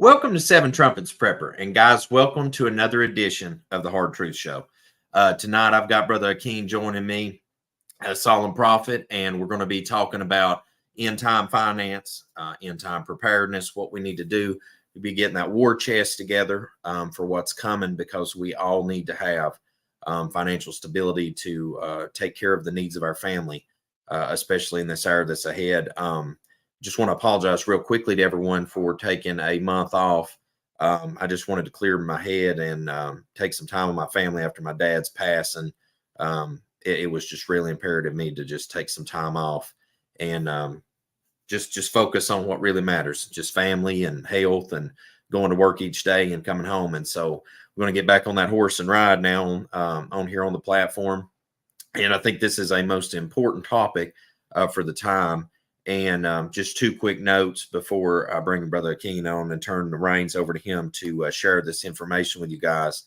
Welcome to Seven Trumpets Prepper. And guys, welcome to another edition of the Hard Truth Show. Tonight, I've got Brother Akeen joining me, a solemn prophet, and we're going to be talking about end-time finance, end-time preparedness, what we need to do to be getting that war chest together for what's coming, because we all need to have financial stability to take care of the needs of our family, especially in this era that's ahead. Just want to apologize real quickly to everyone for taking a month off. I just wanted to clear my head and take some time with my family after my dad's passing. It was just really imperative to me to just take some time off and just focus on what really matters, just family and health and going to work each day and coming home. And so we're going to get back on that horse and ride now on here on the platform. And I think this is a most important topic for the time. And just two quick notes before I bring Brother Akeen on and turn the reins over to him to share this information with you guys,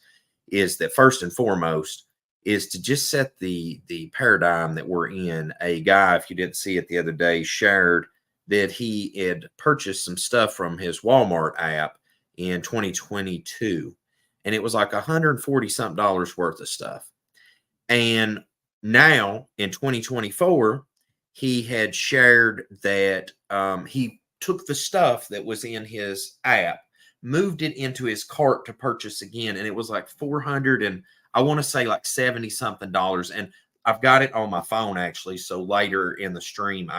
is that first and foremost is to just set the paradigm that we're in. A guy, if you didn't see it the other day, shared that he had purchased some stuff from his Walmart app in 2022, and it was like $140-something worth of stuff. And now in 2024, he had shared that he took the stuff that was in his app, moved it into his cart to purchase again, and it was like $400 and I want to say like $70-something. And I've got it on my phone actually, so later in the stream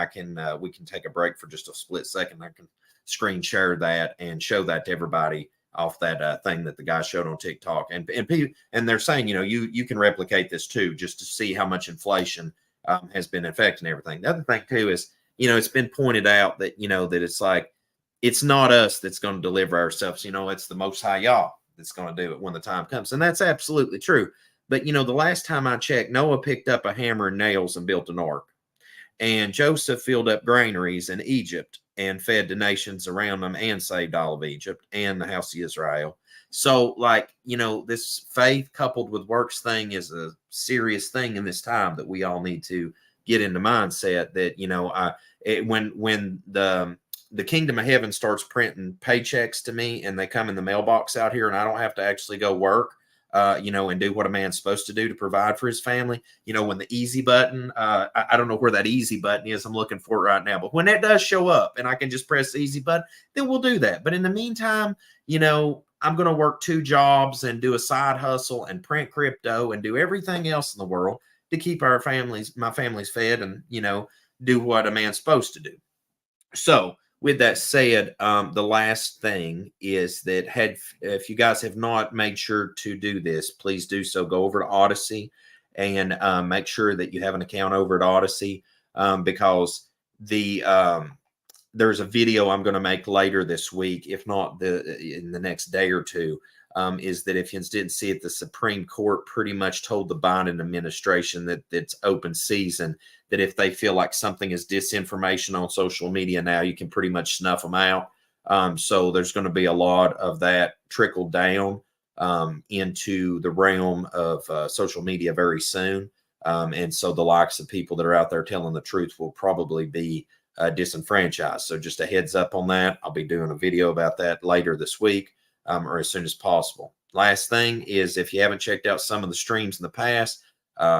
we can take a break for just a split second. I can screen share that and show that to everybody off that thing that the guy showed on TikTok. And they're saying, you can replicate this too, just to see how much inflation has been affecting everything. The other thing too is, it's been pointed out that, that it's like, it's not us that's going to deliver ourselves. It's the Most High Yah that's going to do it when the time comes. And that's absolutely true. But, the last time I checked, Noah picked up a hammer and nails and built an ark. And Joseph filled up granaries in Egypt and fed the nations around them and saved all of Egypt and the house of Israel. So, this faith coupled with works thing is a serious thing in this time that we all need to get into mindset that, when the kingdom of heaven starts printing paychecks to me and they come in the mailbox out here and I don't have to actually go work, and do what a man's supposed to do to provide for his family. When the easy button, I don't know where that easy button is. I'm looking for it right now. But when that does show up and I can just press the easy button, then we'll do that. But in the meantime, I'm going to work 2 jobs and do a side hustle and print crypto and do everything else in the world to keep my families fed and, do what a man's supposed to do. So with that said, the last thing is that if you guys have not made sure to do this, please do so. Go over to Odyssey and make sure that you have an account over at Odyssey, because there's a video I'm going to make later this week, if not in the next day or two, is that if you didn't see it, the Supreme Court pretty much told the Biden administration that it's open season, that if they feel like something is disinformation on social media now, you can pretty much snuff them out. So there's going to be a lot of that trickle down into the realm of social media very soon. And so the likes of people that are out there telling the truth will probably be disenfranchised. So just a heads up on that. I'll be doing a video about that later this week, or as soon as possible. Last thing is, if you haven't checked out some of the streams in the past,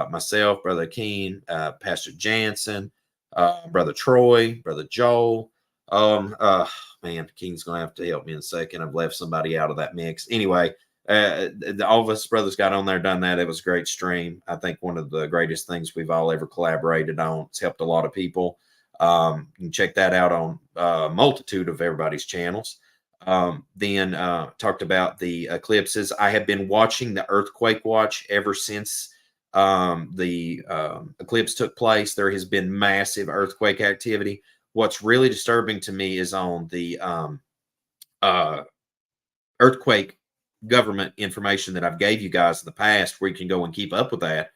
myself, Brother Akeen, Pastor Jansen, Brother Troy, Brother Joel. Man, Akeen's going to have to help me in a second. I've left somebody out of that mix. Anyway, all of us brothers got on there, done that. It was a great stream. I think one of the greatest things we've all ever collaborated on. It's helped a lot of people. You can check that out on a multitude of everybody's channels. Then talked about the eclipses. I have been watching the earthquake watch ever since the eclipse took place. There has been massive earthquake activity. What's really disturbing to me is on the earthquake government information that I've gave you guys in the past, where you can go and keep up with that.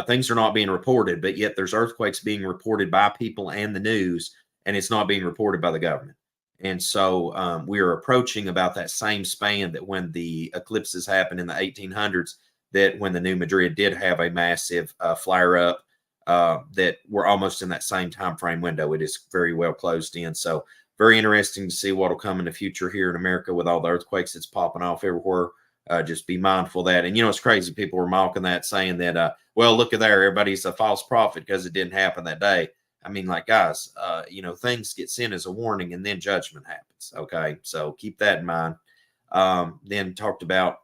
Things are not being reported, but yet there's earthquakes being reported by people and the news, and it's not being reported by the government. And so we are approaching about that same span that when the eclipses happened in the 1800s, that when the New Madrid did have a massive flare up, that we're almost in that same time frame window. It is very well closed in. So very interesting to see what will come in the future here in America with all the earthquakes that's popping off everywhere. Just be mindful of that. And, it's crazy. People were mocking that, saying that, well, look at there. Everybody's a false prophet because it didn't happen that day. I mean, like, guys, things get sent as a warning and then judgment happens. Okay. So keep that in mind. Then talked about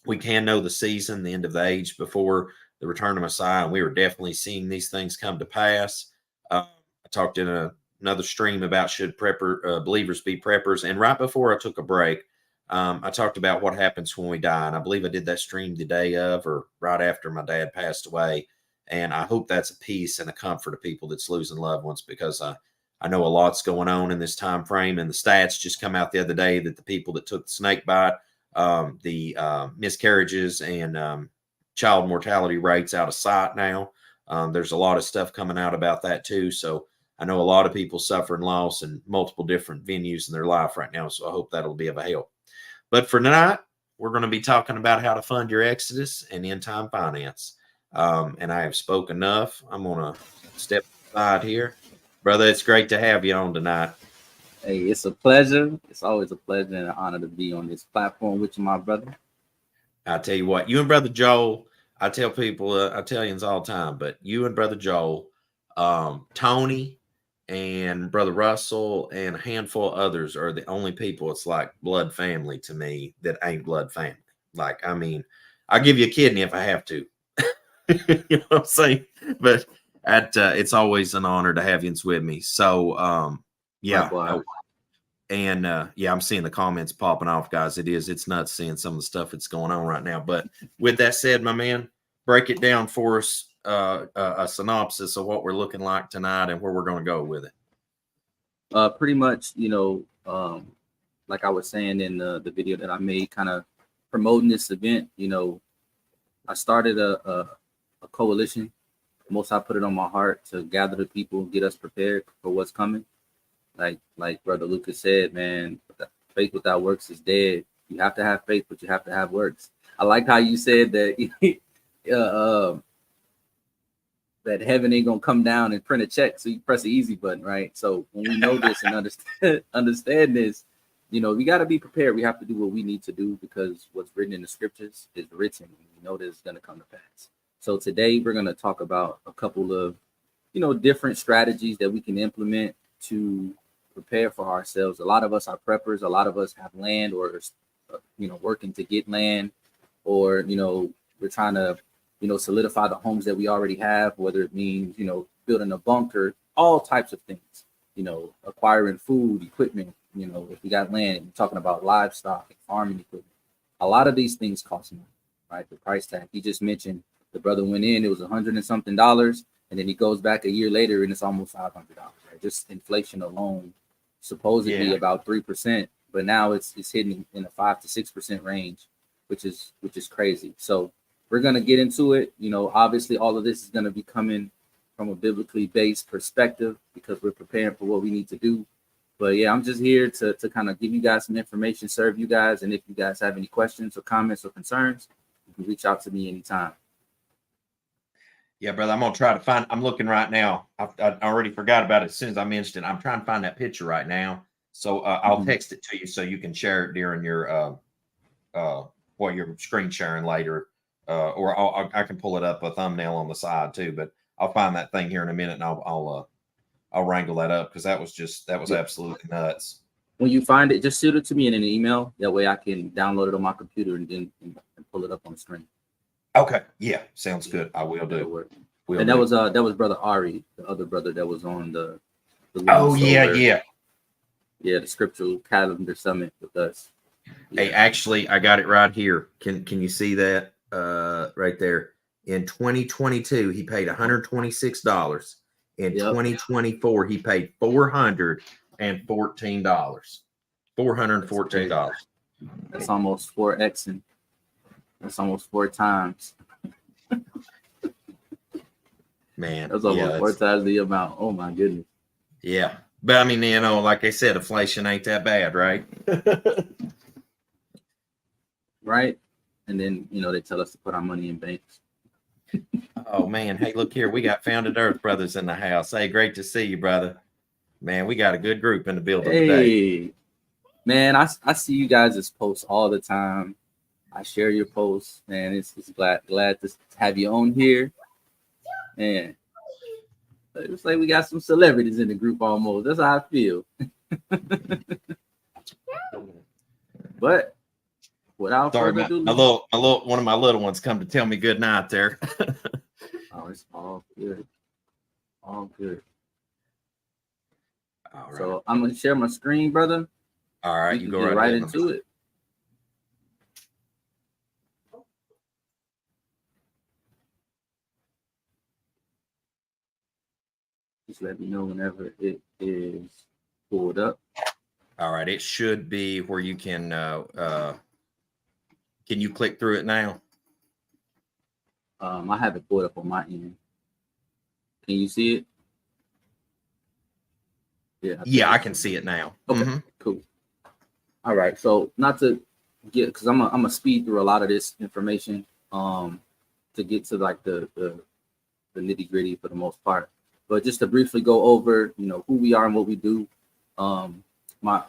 we can know the season, the end of the age before the return of Messiah. And we were definitely seeing these things come to pass. I talked in another stream about should believers be preppers. And right before I took a break, I talked about what happens when we die. And I believe I did that stream the day of or right after my dad passed away. And I hope that's a peace and a comfort to people that's losing loved ones, because I know a lot's going on in this time frame. And the stats just come out the other day that the people that took the snake bite, the miscarriages and child mortality rates out of sight now. There's a lot of stuff coming out about that too. So I know a lot of people suffering loss in multiple different venues in their life right now. So I hope that'll be of a help. But for tonight, we're going to be talking about how to fund your Exodus and end-time finance. And I have spoke enough. I'm going to step aside here. Brother, it's great to have you on tonight. Hey, it's a pleasure. It's always a pleasure and an honor to be on this platform with you, my brother. I tell you what, you and Brother Joel, I tell people, Italians all the time, but you and Brother Joel, Tony and Brother Russell and a handful of others are the only people it's like blood family to me that ain't blood family. Like, I mean, I'll give you a kidney if I have to. You know what I'm saying? But it's always an honor to have you with me. So, yeah. And I'm seeing the comments popping off, guys. It's nuts seeing some of the stuff that's going on right now. But with that said, my man, break it down for us, a synopsis of what we're looking like tonight and where we're going to go with it. Pretty much, like I was saying in the video that I made, kind of promoting this event. I started a coalition. Most I put it on my heart to gather the people, get us prepared for what's coming. Like Brother Lucas said, man, faith without works is dead. You have to have faith, but you have to have works. I like how you said that that heaven ain't gonna come down and print a check, so you press the easy button, right? So when we know this and understand this, we got to be prepared. We have to do what we need to do, because what's written in the scriptures is written. We know that it's gonna come to pass. So today we're gonna talk about a couple of, different strategies that we can implement to prepare for ourselves. A lot of us are preppers. A lot of us have land, or working to get land, or we're trying to solidify the homes that we already have, whether it means building a bunker, all types of things, acquiring food, equipment, if we got land, we're talking about livestock and farming equipment. A lot of these things cost money, right? The price tag. He just mentioned the brother went in, it was $100 and something, and then he goes back a year later and it's almost $500, right? Just inflation alone, supposedly about 3%, but now it's hitting in a 5 to 6% range, which is crazy. So we're gonna get into it. Obviously all of this is gonna be coming from a biblically based perspective, because we're preparing for what we need to do. But yeah, I'm just here to kind of give you guys some information, serve you guys, and if you guys have any questions or comments or concerns, you can reach out to me anytime. Yeah, brother, I'm going to try to find, I'm looking right now. I already forgot about it as soon as I mentioned it. I'm trying to find that picture right now. So I'll text it to you so you can share it during your, your screen sharing later. Or I can pull it up a thumbnail on the side too, but I'll find that thing here in a minute and I'll wrangle that up, because that was absolutely nuts. When you find it, just shoot it to me in an email. That way I can download it on my computer and then pull it up on the screen. Okay. Yeah. Sounds good. I will do. That was Brother Ari, the other brother that was on the yeah. The scriptural calendar summit with us. Yeah. Hey, actually, I got it right here. Can you see that right there? In 2022, he paid $126. In 2024, he paid $414. $414. That's almost 4x. That's almost 4 times. Man, that's almost 4 times the amount. Oh my goodness. Yeah, but I mean, like I said, inflation ain't that bad, right? Right. And then they tell us to put our money in banks. Oh man, hey, look here, we got Founded Earth brothers in the house. Hey, great to see you, brother. Man, we got a good group in the building today. Hey, man, I see you guys' posts all the time. I share your posts, man. It's glad to have you on here. And it's like we got some celebrities in the group almost. That's how I feel. But without further ado, one of my little ones come to tell me good night there. Oh, it's all good. All good. All right. So I'm gonna share my screen, brother. All right, you go right into it. Just let me know whenever it is pulled up. All right, it should be where you can you click through it now? I have it pulled up on my end. Can you see it? Yeah, I can see it now. Okay, cool. All right, so not to get, because I'm a speed through a lot of this information to get to like the nitty gritty for the most part. But just to briefly go over, who we are and what we do. My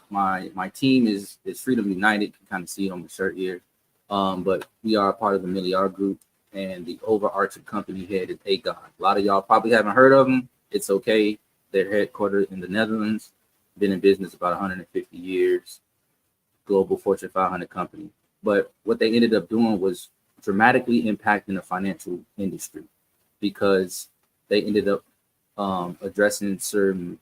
team is Freedom United. You can kind of see it on my shirt here. But we are a part of the Milliard Group, and the overarching company head is Akeen. A lot of y'all probably haven't heard of them. It's okay. They're headquartered in the Netherlands. Been in business about 150 years. Global Fortune 500 company. But what they ended up doing was dramatically impacting the financial industry, because they ended up addressing some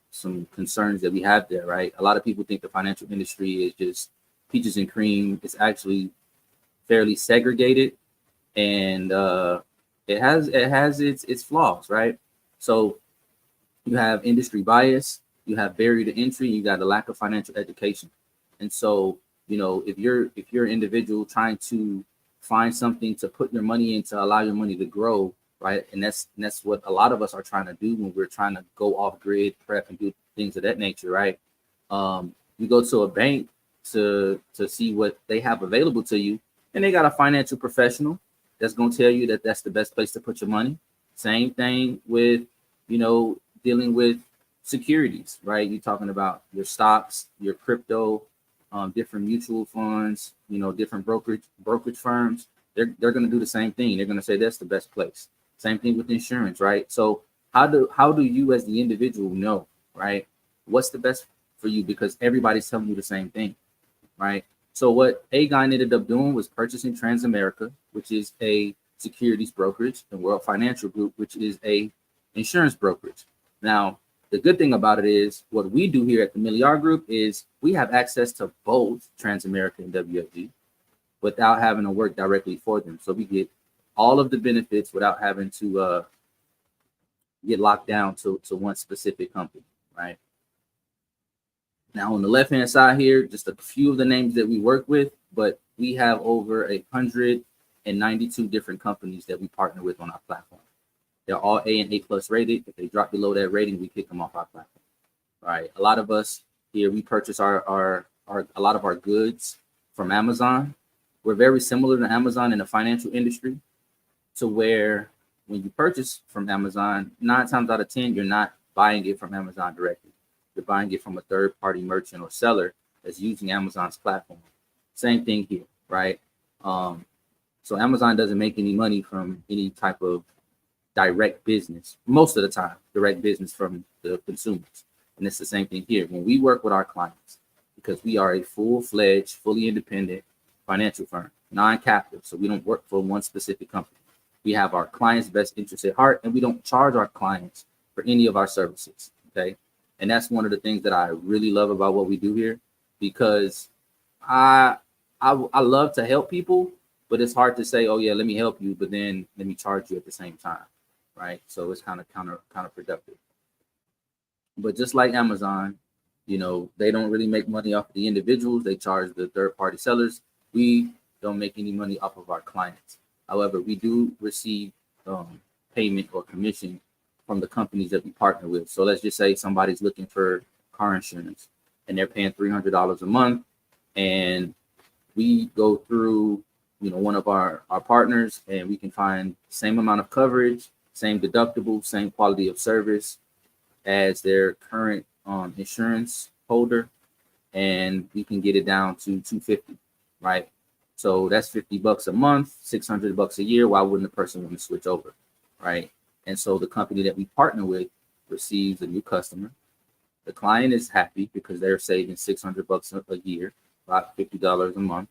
concerns that we have there, right? A lot of people think the financial industry is just peaches and cream. It's actually fairly segregated, and it has its flaws, right? So you have industry bias, you have barrier to entry, you got a lack of financial education. And so, if you're an individual trying to find something to put your money in to allow your money to grow, right? And that's what a lot of us are trying to do when we're trying to go off grid, prep, and do things of that nature, right? You go to a bank to see what they have available to you, and they got a financial professional that's going to tell you that that's the best place to put your money. Same thing with, dealing with securities, right? You're talking about your stocks, your crypto, different mutual funds, different brokerage firms. They're going to do the same thing. They're going to say that's the best place. Same thing with insurance, right? So how do you as the individual know, right, what's the best for you? Because everybody's telling you the same thing, right? So what Akeen ended up doing was purchasing Transamerica, which is a securities brokerage, and World Financial Group, which is a insurance brokerage. Now, the good thing about it is what we do here at the Milliard Group is we have access to both Transamerica and WFG without having to work directly for them. So we get all of the benefits without having to get locked down to one specific company, right? Now, on the left-hand side here, just a few of the names that we work with, but we have over 192 different companies that we partner with on our platform. They're all A and A plus rated. If they drop below that rating, we kick them off our platform. Right. A lot of us here, we purchase a lot of our goods from Amazon. We're very similar to Amazon in the financial industry, to where when you purchase from Amazon, 9 times out of 10, you're not buying it from Amazon directly. You're buying it from a third-party merchant or seller that's using Amazon's platform. Same thing here, right? So Amazon doesn't make any money from any type of direct business, most of the time, direct business from the consumers. And it's the same thing here. When we work with our clients, because we are a full-fledged, fully independent financial firm, non-captive, so we don't work for one specific company. We have our clients' best interests at heart, and we don't charge our clients for any of our services, okay? And that's one of the things that I really love about what we do here, because I love to help people, but it's hard to say, oh yeah, let me help you, but then let me charge you at the same time, right? So it's kind of counterproductive. But just like Amazon, they don't really make money off of the individuals. They charge the third-party sellers. We don't make any money off of our clients. However, we do receive payment or commission from the companies that we partner with. So let's just say somebody's looking for car insurance and they're paying $300 a month, and we go through one of our partners, and we can find the same amount of coverage, same deductible, same quality of service as their current insurance holder, and we can get it down to $250, right? So that's $50 a month, $600 a year. Why wouldn't the person want to switch over, right? And so the company that we partner with receives a new customer. The client is happy because they're saving $600 a year, about $50 a month.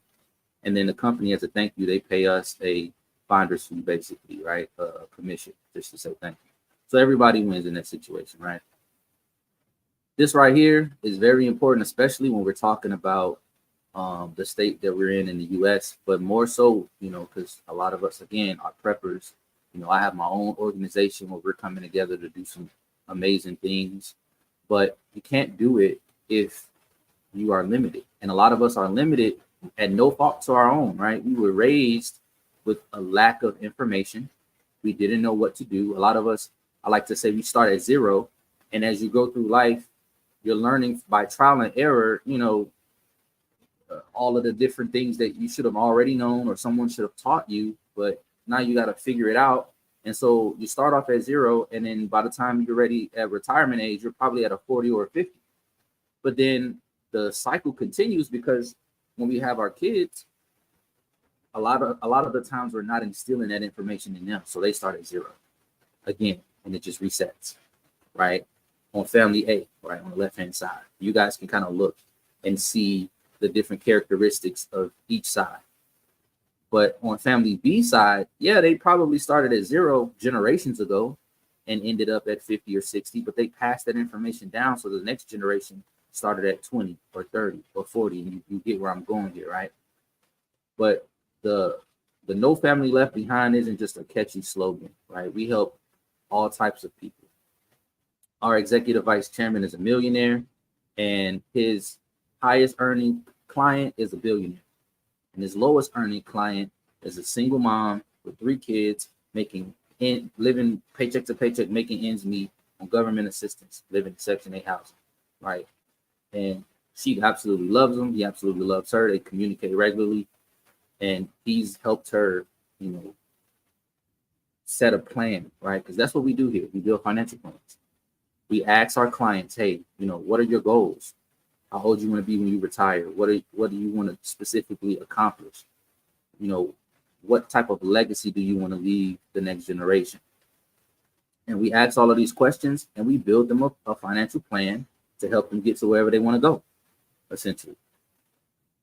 And then the company, as a thank you, they pay us a finder's fee, basically, right? A commission, just to say thank you. So everybody wins in that situation, right? This right here is very important, especially when we're talking about the state that we're in the U.S., but more so, because a lot of us, again, are preppers. I have my own organization where we're coming together to do some amazing things, but you can't do it if you are limited. And a lot of us are limited at no fault to our own, right? We were raised with a lack of information. We didn't know what to do. A lot of us, I like to say, we start at zero. And as you go through life, you're learning by trial and error, all of the different things that you should have already known or someone should have taught you, but now you got to figure it out. And so you start off at zero, and then by the time you're ready at retirement age, you're probably at a 40 or a 50. But then the cycle continues, because when we have our kids, a lot of the times we're not instilling that information in them. So they start at zero again, and it just resets, right? On family A, right, on the left-hand side, you guys can kind of look and see the different characteristics of each side. But on family B side, yeah, they probably started at zero generations ago and ended up at 50 or 60, but they passed that information down. So the next generation started at 20 or 30 or 40, and you get where I'm going here, right? But the no family left behind isn't just a catchy slogan, right? We help all types of people. Our executive vice chairman is a millionaire, and his highest earning client is a billionaire. And his lowest earning client is a single mom with 3 kids, living paycheck to paycheck, making ends meet on government assistance, living in Section 8 housing, right? And she absolutely loves him. He absolutely loves her. They communicate regularly. And he's helped her, set a plan, right? Because that's what we do here. We build financial plans. We ask our clients, hey, what are your goals? How old do you want to be when you retire? What do you want to specifically accomplish? What type of legacy do you want to leave the next generation? And we ask all of these questions, and we build them a financial plan to help them get to wherever they want to go, essentially.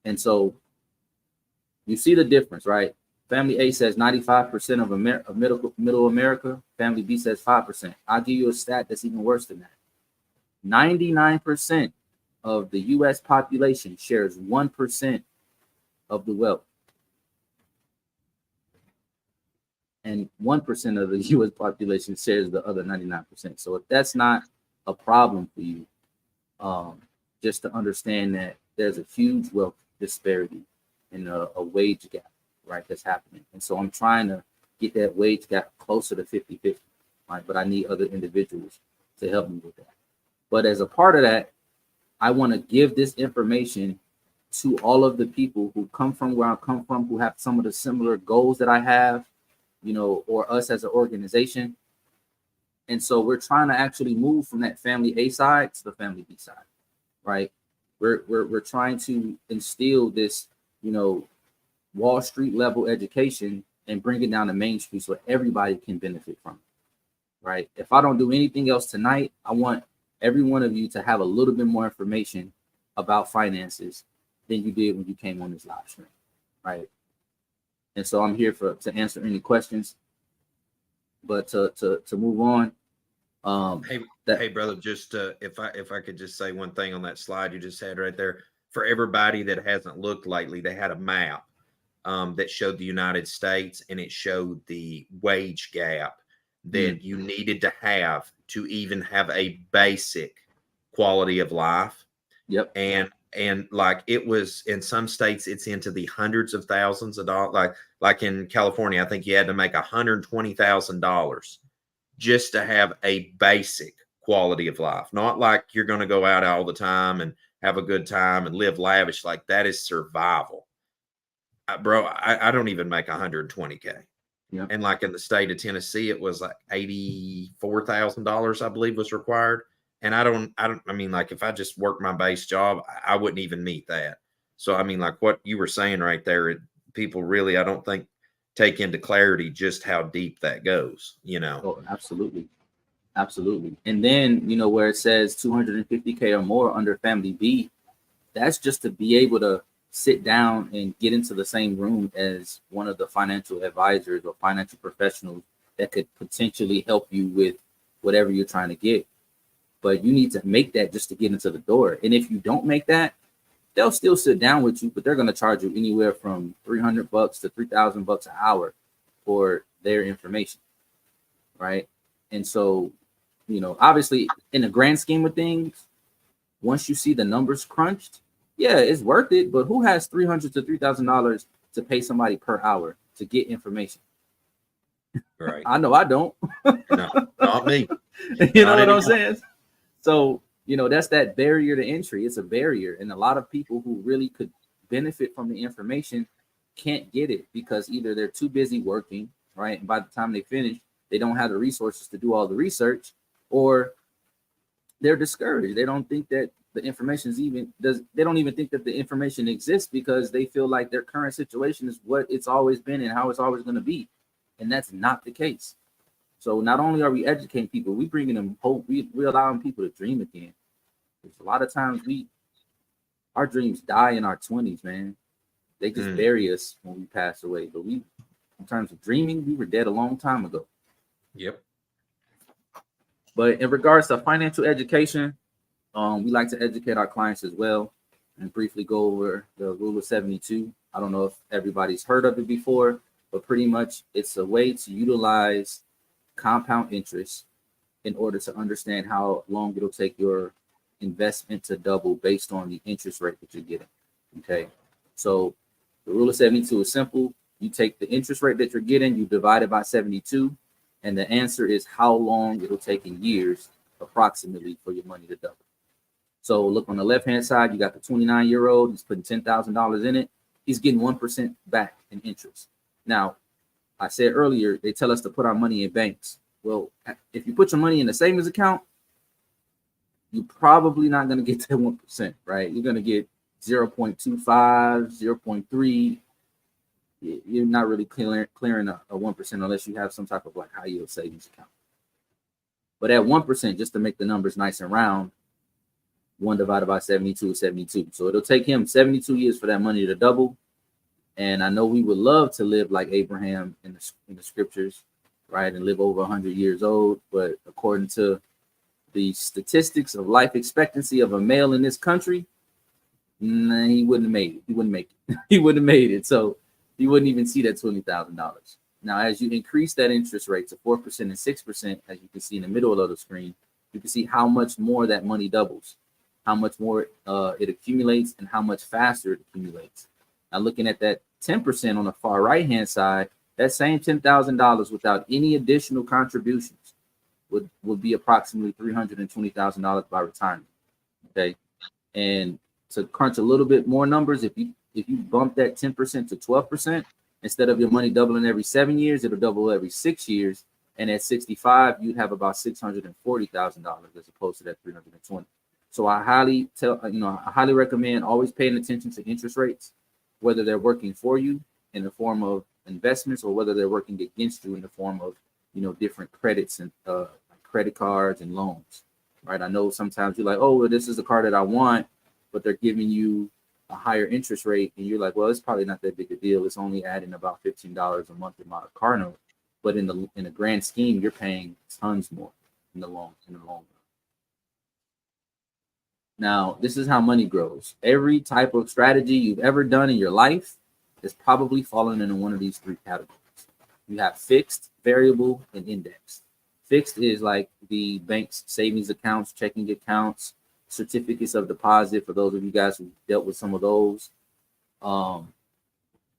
And so you see the difference, right? Family A says 95% of middle America. Family B says 5%. I'll give you a stat that's even worse than that. 99% of the U.S. population shares 1% of the wealth. And 1% of the U.S. population shares the other 99%. So if that's not a problem for you, just to understand that there's a huge wealth disparity and a wage gap, right, that's happening. And so I'm trying to get that wage gap closer to 50-50, right? But I need other individuals to help me with that. But as a part of that, I want to give this information to all of the people who come from where I come from, who have some of the similar goals that I have, or us as an organization. And so we're trying to actually move from that family A side to the family B side, right? We're trying to instill this, Wall Street level education and bring it down to Main Street so everybody can benefit from it, right? If I don't do anything else tonight, I want every one of you to have a little bit more information about finances than you did when you came on this live stream, right? And so I'm here to answer any questions. But to move on, hey brother, just if I could just say one thing on that slide you just had right there. For everybody that hasn't looked lately, they had a map that showed the United States, and it showed the wage gap that you needed to have to even have a basic quality of life. Yep. And like it was in some states, it's into the hundreds of thousands of dollars. Like in California, I think you had to make $120,000 just to have a basic quality of life. Not like you're going to go out all the time and have a good time and live lavish. Like that is survival. Bro, I don't even make $120K. Yep. And like in the state of Tennessee, it was like $84,000, I believe, was required. And I mean, like if I just work my base job, I wouldn't even meet that. So, I mean, like what you were saying right there, people really, I don't think take into clarity just how deep that goes, you know? Oh, absolutely. Absolutely. And then, where it says 250K or more under family B, that's just to be able to sit down and get into the same room as one of the financial advisors or financial professionals that could potentially help you with whatever you're trying to get. But you need to make that just to get into the door. And if you don't make that, they'll still sit down with you, but they're going to charge you anywhere from $300 to $3,000 an hour for their information. Right. And so, obviously in the grand scheme of things, once you see the numbers crunched, yeah, it's worth it. But who has $300 to $3,000 to pay somebody per hour to get information? Right. I know I don't. No, not me. You know what I'm saying? So, that's that barrier to entry. It's a barrier. And a lot of people who really could benefit from the information can't get it because either they're too busy working, right? And by the time they finish, they don't have the resources to do all the research, or they're discouraged. They don't think that the information is they don't even think that the information exists because they feel like their current situation is what it's always been and how it's always going to be. And that's not the case. So not only are we educating people, we bringing them hope. We allowing people to dream again. Because a lot of times our dreams die in our 20s, man. They just bury us when we pass away. But in terms of dreaming, we were dead a long time ago. Yep. But in regards to financial education, we like to educate our clients as well and briefly go over the rule of 72. I don't know if everybody's heard of it before, but pretty much it's a way to utilize compound interest in order to understand how long it'll take your investment to double based on the interest rate that you're getting. Okay. So the rule of 72 is simple. You take the interest rate that you're getting, you divide it by 72, and the answer is how long it'll take in years approximately for your money to double. So look on the left-hand side, you got the 29-year-old, he's putting $10,000 in it. He's getting 1% back in interest. Now, I said earlier, they tell us to put our money in banks. Well, if you put your money in the savings account, you're probably not going to get that 1%, right? You're going to get 0.25, 0.3. You're not really clearing a 1% unless you have some type of like high yield savings account. But at 1%, just to make the numbers nice and round, 1 divided by 72 is 72. So it'll take him 72 years for that money to double. And I know we would love to live like Abraham in the scriptures, right? And live over 100 years old. But according to the statistics of life expectancy of a male in this country, he wouldn't have made it. He wouldn't make it. He wouldn't have made it. So he wouldn't even see that $20,000. Now, as you increase that interest rate to 4% and 6%, as you can see in the middle of the screen, you can see how much more that money doubles, how much more it accumulates, and how much faster it accumulates. Now, looking at that 10% on the far right-hand side, that same $10,000 without any additional contributions would be approximately $320,000 by retirement. Okay, and to crunch a little bit more numbers, if you bump that 10% to 12%, instead of your money doubling every 7 years, it'll double every 6 years. And at 65, you'd have about $640,000 as opposed to that 320. So I highly recommend always paying attention to interest rates, whether they're working for you in the form of investments or whether they're working against you in the form of, different credits and credit cards and loans, right? I know sometimes you're like, oh, well, this is the card that I want, but they're giving you a higher interest rate. And you're like, well, it's probably not that big a deal. It's only adding about $15 a month in my car note. But in the grand scheme, you're paying tons more in the long run. Now, this is how money grows. Every type of strategy you've ever done in your life is probably fallen into one of these three categories. You have fixed, variable, and indexed. Fixed is like the bank's savings accounts, checking accounts, certificates of deposit. For those of you guys who dealt with some of those,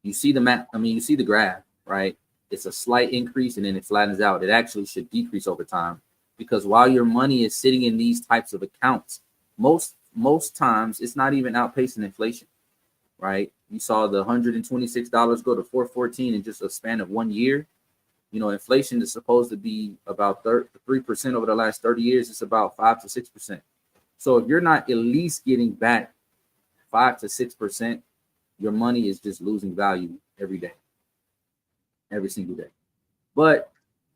you see the map. You see the graph, right? It's a slight increase and then it flattens out. It actually should decrease over time because while your money is sitting in these types of accounts, most times it's not even outpacing inflation, right? You saw the $126 go to $414 in just a span of 1 year. inflation is supposed to be about 3% over the last 30 years. It's about 5 to 6%. So if you're not at least getting back 5 to 6%, your money is just losing value every day, every single day. But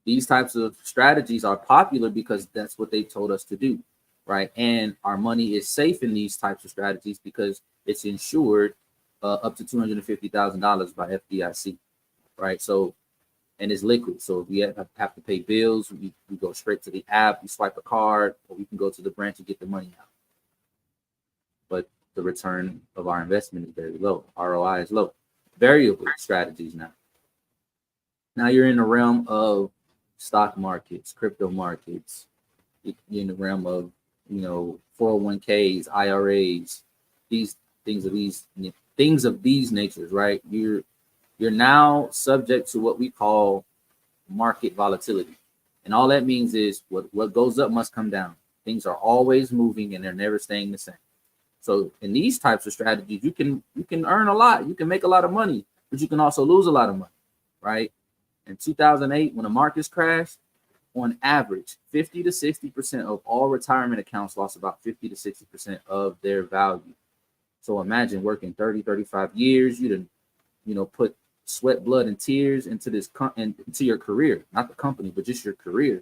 these types of strategies are popular because that's what they told us to do, right? And our money is safe in these types of strategies because it's insured up to $250,000 by FDIC, right? So, and it's liquid. So if we have to pay bills, we go straight to the app, we swipe a card, or we can go to the branch and get the money out. But the return of our investment is very low. ROI is low. Variable strategies now. Now you're in the realm of stock markets, crypto markets. You're in the realm of 401ks, IRAs, these things of these natures, right? You're now subject to what we call market volatility. And all that means is what goes up must come down. Things are always moving and they're never staying the same. So in these types of strategies, you can earn a lot, you can make a lot of money, but you can also lose a lot of money, right? In 2008, when the markets crashed, on average, 50 to 60% of all retirement accounts lost about 50 to 60% of their value. So imagine working 30, 35 years, you didn't, put sweat, blood, and tears into into your career, not the company, but just your career.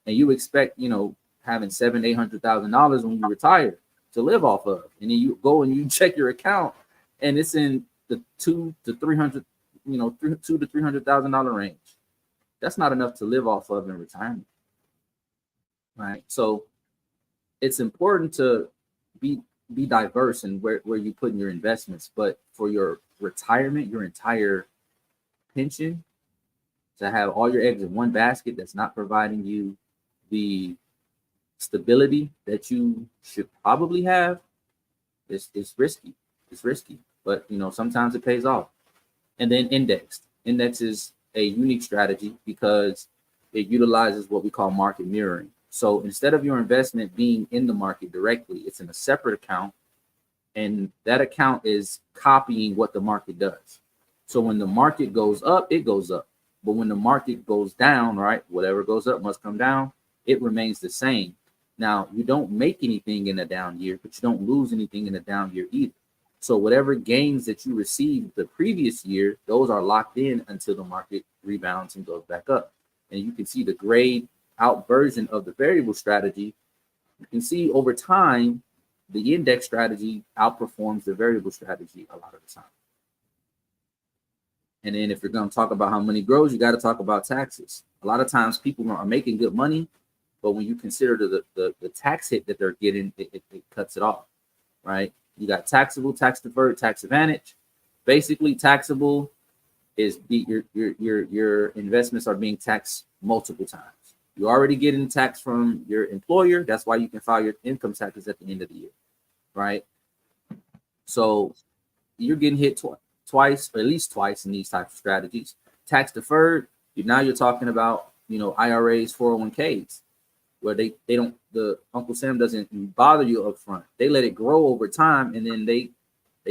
And you expect, having $700,000-800,000 when you retire to live off of. And then you go and you check your account and it's in the $200,000 to $300,000 range. That's not enough to live off of in retirement, right? So it's important to be diverse in where you put in your investments, but for your retirement, your entire pension, to have all your eggs in one basket that's not providing you the stability that you should probably have, it's risky. It's risky, but sometimes it pays off. And then index is a unique strategy because it utilizes what we call market mirroring. So instead of your investment being in the market directly, it's in a separate account, and that account is copying what the market does. So when the market goes up, it goes up. But when the market goes down, right, whatever goes up must come down, it remains the same. Now, you don't make anything in a down year, but you don't lose anything in a down year either. So whatever gains that you received the previous year, those are locked in until the market rebounds and goes back up. And you can see the grayed out version of the variable strategy. You can see over time, the index strategy outperforms the variable strategy a lot of the time. And then if you're going to talk about how money grows, you got to talk about taxes. A lot of times people are making good money, but when you consider the tax hit that they're getting, it cuts it off, right? You got taxable, tax deferred, tax advantage. Basically, taxable is your investments are being taxed multiple times. You're already getting tax from your employer. That's why you can file your income taxes at the end of the year, right? So you're getting hit twice, or at least twice in these types of strategies. Tax deferred, now you're talking about IRAs, 401ks, where they don't, the Uncle Sam doesn't bother you up front. They let it grow over time, and then they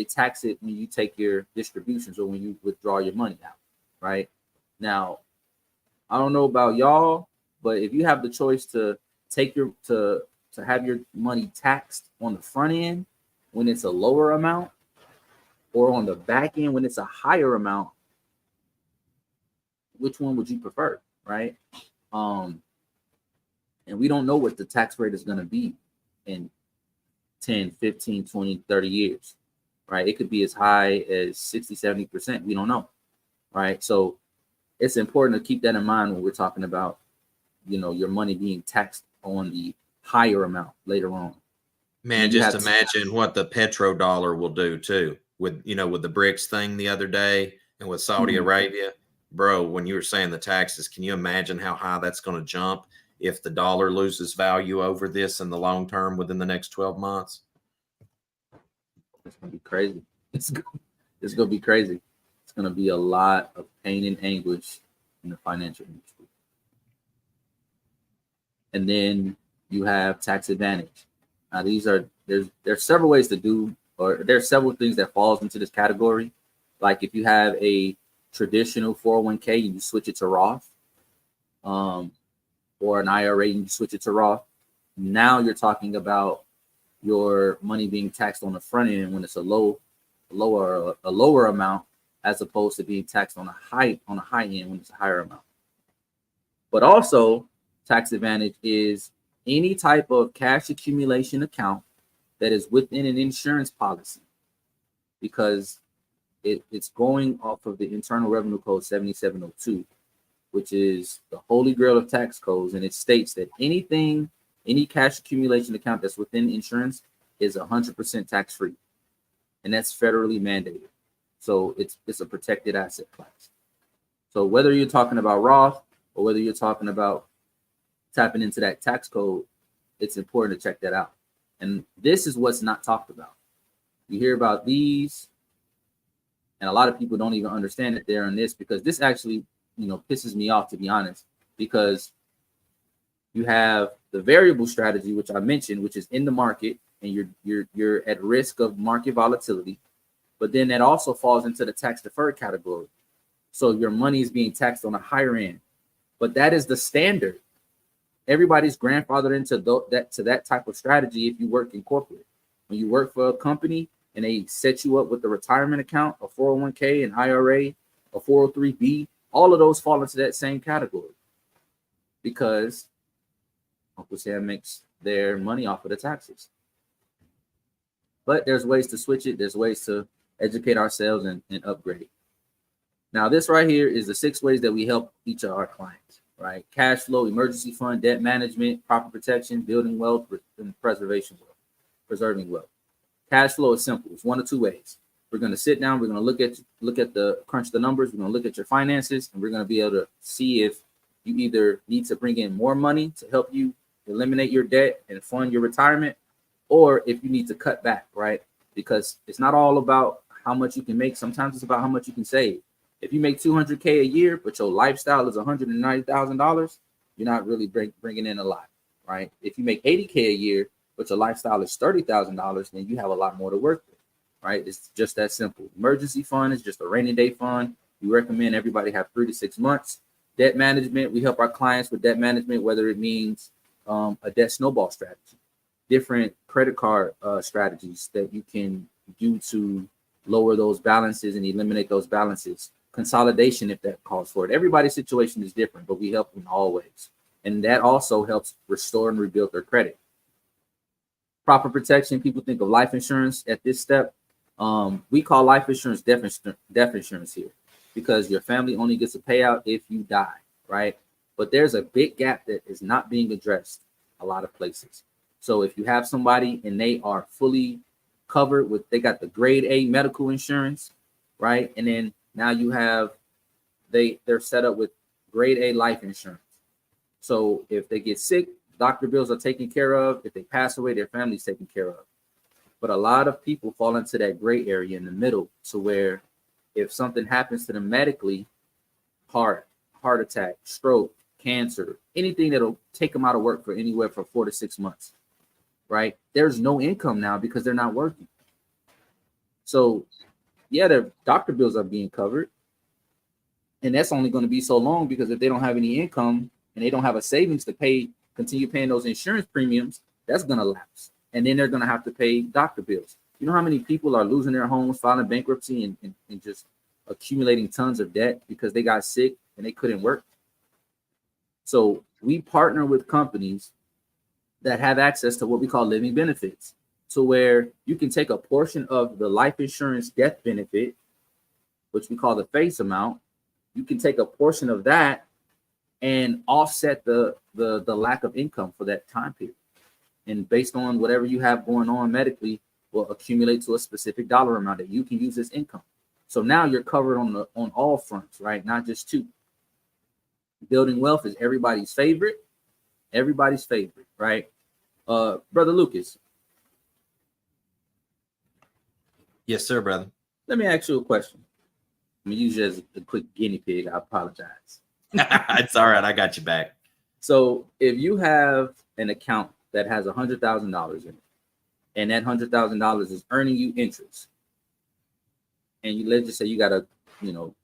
tax it when you take your distributions or when you withdraw your money out, right? Now, I don't know about y'all, but if you have the choice to take to have your money taxed on the front end when it's a lower amount, or on the back end when it's a higher amount, which one would you prefer, right? And we don't know what the tax rate is going to be in 10, 15, 20, 30 years, right? It could be as high as 60, 70%. We don't know, right? So it's important to keep that in mind when we're talking about, your money being taxed on the higher amount later on. Man, just imagine what the petrodollar will do too with the BRICS thing the other day and with Saudi Arabia. Bro, when you were saying the taxes, can you imagine how high that's going to jump if the dollar loses value over this in the long term within the next 12 months? It's going to be crazy. It's going to be crazy. It's going to be a lot of pain and anguish in the financial industry. And then you have tax advantage. Now, there's several ways to do, or there's several things that falls into this category. Like if you have a traditional 401k and you switch it to Roth, or an IRA and you switch it to Roth, now you're talking about your money being taxed on the front end when it's a lower amount, as opposed to being taxed on a high end when it's a higher amount. But also, tax advantage is any type of cash accumulation account that is within an insurance policy, because it's going off of the Internal Revenue Code 7702, which is the holy grail of tax codes, and it states that any cash accumulation account that's within insurance is 100% tax free, and that's federally mandated. So it's a protected asset class. So whether you're talking about Roth or whether you're talking about tapping into that tax code, it's important to check that out. And this is what's not talked about. You hear about these, and a lot of people don't even understand that they're in this, because this actually, pisses me off, to be honest, because you have the variable strategy, which I mentioned, which is in the market, and you're at risk of market volatility. But then that also falls into the tax deferred category. So your money is being taxed on a higher end, but that is the standard. Everybody's grandfathered into that type of strategy if you work in corporate. When you work for a company and they set you up with a retirement account, a 401k, an IRA, a 403b, all of those fall into that same category, because Uncle Sam makes their money off of the taxes. But there's ways to switch it. There's ways to educate ourselves and upgrade. Now, this right here is the 6 ways that we help each of our clients, right? Cash flow, emergency fund, debt management, property protection, building wealth, and preserving wealth. Cash flow is simple. It's 1 of 2 ways. We're going to sit down. We're going to crunch the numbers. We're going to look at your finances, and we're going to be able to see if you either need to bring in more money to help you eliminate your debt and fund your retirement, or if you need to cut back, right? Because it's not all about how much you can make. Sometimes it's about how much you can save. If you make $200K a year, but your lifestyle is $190,000, you're not really bringing in a lot, right? If you make $80K a year, but your lifestyle is $30,000, then you have a lot more to work with, right? It's just that simple. Emergency fund is just a rainy day fund. We recommend everybody have 3 to 6 months. Debt management, we help our clients with debt management, whether it means a debt snowball strategy, different credit card strategies that you can do to lower those balances and eliminate those balances. Consolidation, if that calls for it. Everybody's situation is different, but we help in all ways. And that also helps restore and rebuild their credit. Proper protection, people think of life insurance at this step. We call life insurance death insurance here, because your family only gets a payout if you die, right? But there's a big gap that is not being addressed a lot of places. So if you have somebody and they are fully covered with, they got the grade A medical insurance, right? And then now you have, they're set up with grade A life insurance. So if they get sick, doctor bills are taken care of. If they pass away, their family's taken care of. But a lot of people fall into that gray area in the middle, to where if something happens to them medically, heart attack, stroke, cancer, anything that'll take them out of work for anywhere from 4 to 6 months, right? There's no income now because they're not working. So yeah, their doctor bills are being covered. And that's only going to be so long, because if they don't have any income and they don't have a savings to continue paying those insurance premiums, that's going to lapse. And then they're going to have to pay doctor bills. You know how many people are losing their homes, filing bankruptcy, and just accumulating tons of debt because they got sick and they couldn't work? So we partner with companies that have access to what we call living benefits. So where you can take a portion of the life insurance death benefit, which we call the face amount, you can take a portion of that and offset the lack of income for that time period. And based on whatever you have going on medically, will accumulate to a specific dollar amount that you can use as income. So now you're covered on all fronts, right? Not just 2. Building wealth is everybody's favorite, right? Brother Lucas. Yes, sir, brother. Let me ask you a question. I'm going to use you as a quick guinea pig. I apologize. It's all right. I got you back. So if you have an account that has $100,000 in it, and that $100,000 is earning you interest, and let's just say you got a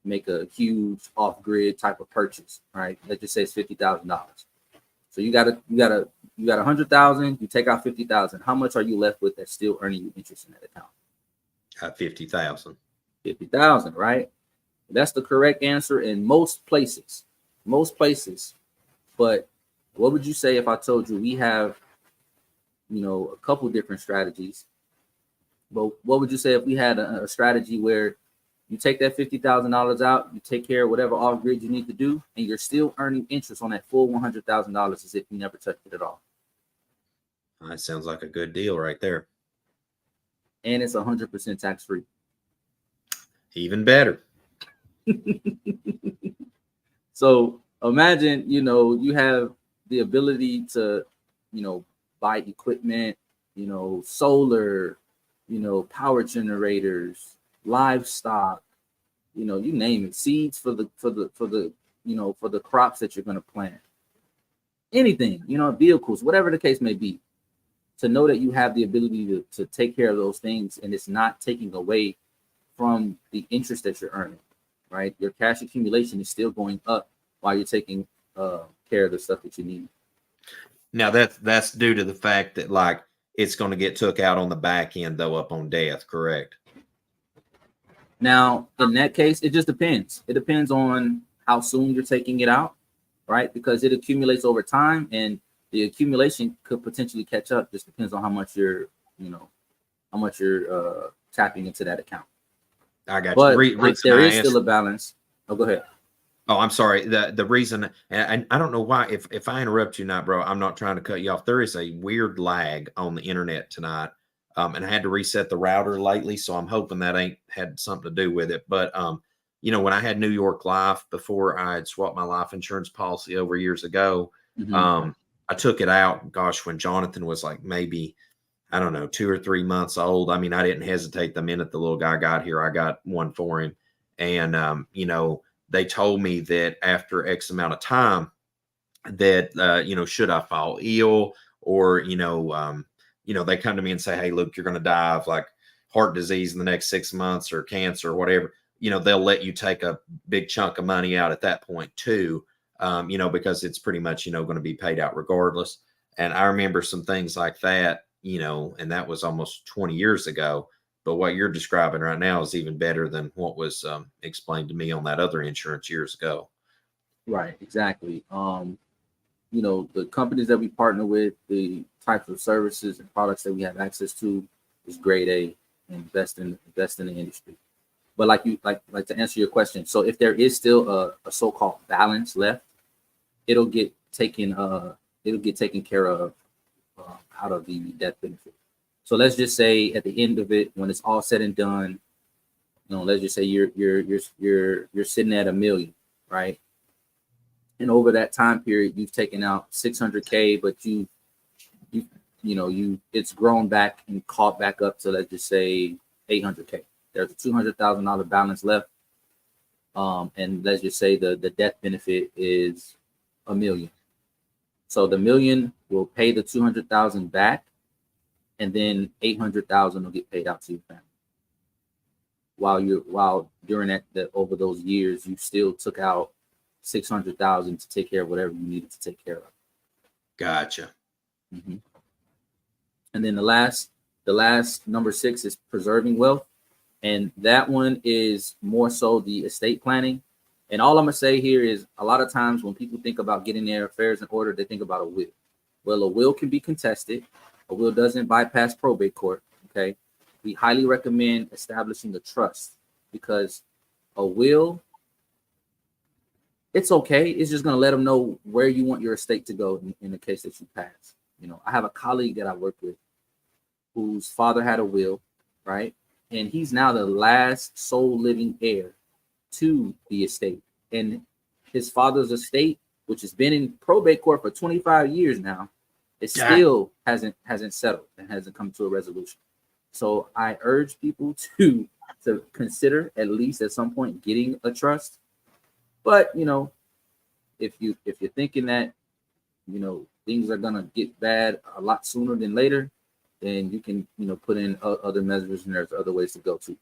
make a huge off-grid type of purchase, right? Let's just say it's $50,000. So you got 100,000. You take out 50,000. How much are you left with that's still earning you interest in that account? 50,000. 50,000, right? That's the correct answer in most places. Most places. But what would you say if I told you we have, a couple different strategies? But what would you say if we had a strategy where you take that $50,000 out, you take care of whatever off-grid you need to do, and you're still earning interest on that full $100,000 as if you never touched it at all? That sounds like a good deal right there. And it's 100% tax-free. Even better. So imagine, you have the ability to, buy equipment, solar, power generators, livestock, you name it, seeds for the crops that you're going to plant, anything, vehicles, whatever the case may be, to know that you have the ability to take care of those things, and it's not taking away from the interest that you're earning, right? Your cash accumulation is still going up while you're taking care of the stuff that you need. Now that's due to the fact that like it's going to get took out on the back end though up on death, correct? Now, in that case, it just depends. It depends on how soon you're taking it out, right? Because it accumulates over time, and the accumulation could potentially catch up. Just depends on how much you're tapping into that account. I got but you. If there is still a balance. Oh, go ahead. Oh, I'm sorry. The reason, and I don't know why, if I interrupt you now, bro, I'm not trying to cut you off. There is a weird lag on the internet tonight. And I had to reset the router lately, so I'm hoping that ain't had something to do with it. But, when I had New York Life before I had swapped my life insurance policy over years ago, I took it out, gosh, when Jonathan was like maybe, I don't know, 2 or 3 months old. I mean, I didn't hesitate the minute the little guy got here. I got one for him. And, they told me that after X amount of time that, should I fall ill or, they come to me and say, hey, Luke, you're going to die of like heart disease in the next 6 months or cancer or whatever, they'll let you take a big chunk of money out at that point too, because it's pretty much, going to be paid out regardless. And I remember some things like that, and that was almost 20 years ago. But what you're describing right now is even better than what was explained to me on that other insurance years ago. Right, exactly. The companies that we partner with, the types of services and products that we have access to is grade A, and invest in the industry. But like to answer your question, so if there is still a so-called balance left, it'll get taken care of out of the death benefit. So let's just say at the end of it, when it's all said and done, let's just say you're sitting at $1 million, right? And over that time period, you've taken out $600K, but it's grown back and caught back up to, let's just say, $800K. There's a $200,000 balance left, and let's just say the death benefit is $1 million. So the $1 million will pay the $200,000 back, and then $800,000 will get paid out to your family. While during that over those years, you still took out $600,000 to take care of whatever you needed to take care of. Gotcha. Mm-hmm. And then the last number 6 is preserving wealth, and that one is more so the estate planning. And all I'm gonna say here is, a lot of times when people think about getting their affairs in order, they think about a will. Well, a will can be contested. A will doesn't bypass probate court. Okay, we highly recommend establishing a trust, because a will, it's okay. It's just going to let them know where you want your estate to go in the case that you pass. I have a colleague that I work with whose father had a will, right? And he's now the last sole living heir to the estate. And his father's estate, which has been in probate court for 25 years now, it still hasn't settled and hasn't come to a resolution. So I urge people to consider at least at some point getting a trust. But if you're thinking that things are gonna get bad a lot sooner than later, then you can put in other measures, and there's other ways to go too.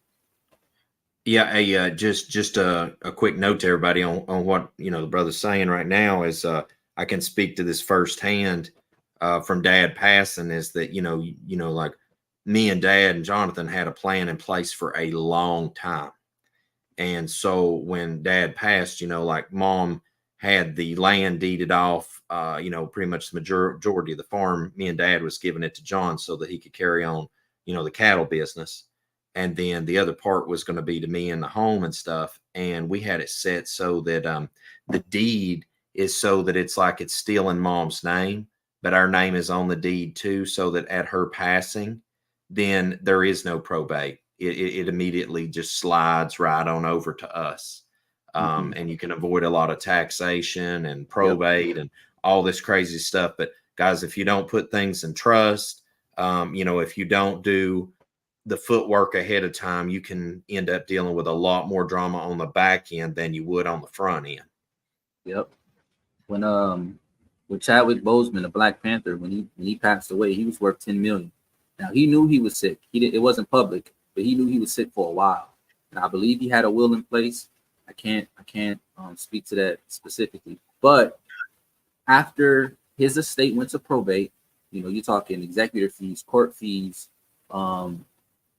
Yeah, just a quick note to everybody on what the brother's saying right now is I can speak to this firsthand from Dad passing is that like me and Dad and Jonathan had a plan in place for a long time. And so when Dad passed, like Mom had the land deeded off, pretty much the majority of the farm. Me and Dad was giving it to John so that he could carry on, the cattle business. And then the other part was going to be to me in the home and stuff. And we had it set so that the deed is so that it's like it's still in Mom's name, but our name is on the deed too, so that at her passing, then there is no probate. It immediately just slides right on over to us. And you can avoid a lot of taxation and probate and all this crazy stuff. But guys, if you don't put things in trust, if you don't do the footwork ahead of time, you can end up dealing with a lot more drama on the back end than you would on the front end. Yep. When with Chadwick Boseman, the Black Panther, when he passed away, he was worth $10 million. Now he knew he was sick. It wasn't public, but he knew he was sick for a while. And I believe he had a will in place. I can't speak to that specifically. But after his estate went to probate, you're talking executor fees, court fees,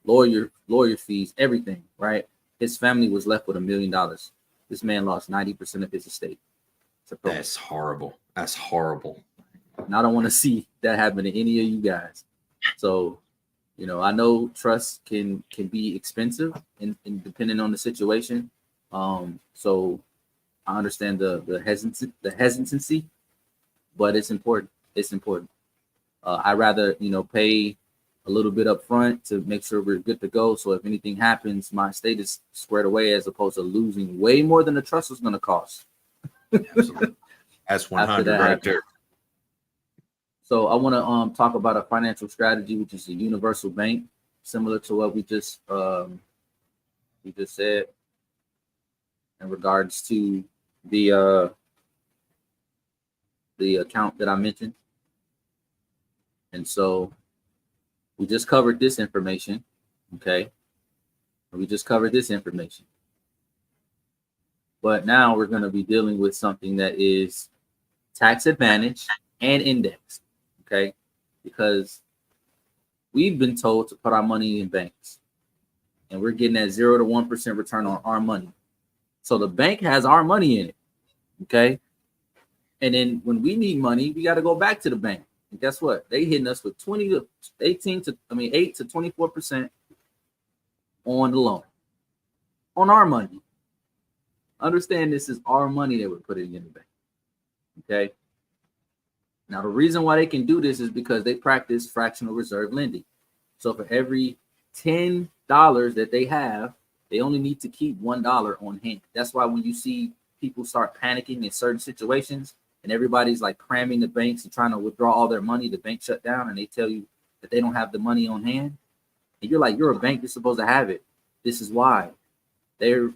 lawyer fees, everything, right? His family was left with $1 million. This man lost 90% of his estate. That's horrible. That's horrible. And I don't want to see that happen to any of you guys. So, I know trust can be expensive and depending on the situation. So I understand the hesitancy, but it's important. It's important. I'd rather, pay a little bit up front to make sure we're good to go. So if anything happens, my estate is squared away as opposed to losing way more than the trust was going to cost. Absolutely. That's 100 right there. So I want to talk about a financial strategy, which is a universal bank, similar to what we just said in regards to the account that I mentioned. And so we just covered this information, okay? We just covered this information. But now we're going to be dealing with something that is tax advantage and indexed, okay? Because we've been told to put our money in banks, and we're getting that 0 to 1% return on our money. So the bank has our money in it, okay? And then when we need money, we got to go back to the bank. And guess what? They hitting us with 8 to 24% on the loan, on our money. Understand this is our money that we're putting in the bank, okay? Now, the reason why they can do this is because they practice fractional reserve lending. So for every $10 that they have, they only need to keep $1 on hand. That's why when you see people start panicking in certain situations and everybody's like cramming the banks and trying to withdraw all their money, the bank shut down and they tell you that they don't have the money on hand. And you're like, you're a bank, you're supposed to have it. This is why. They're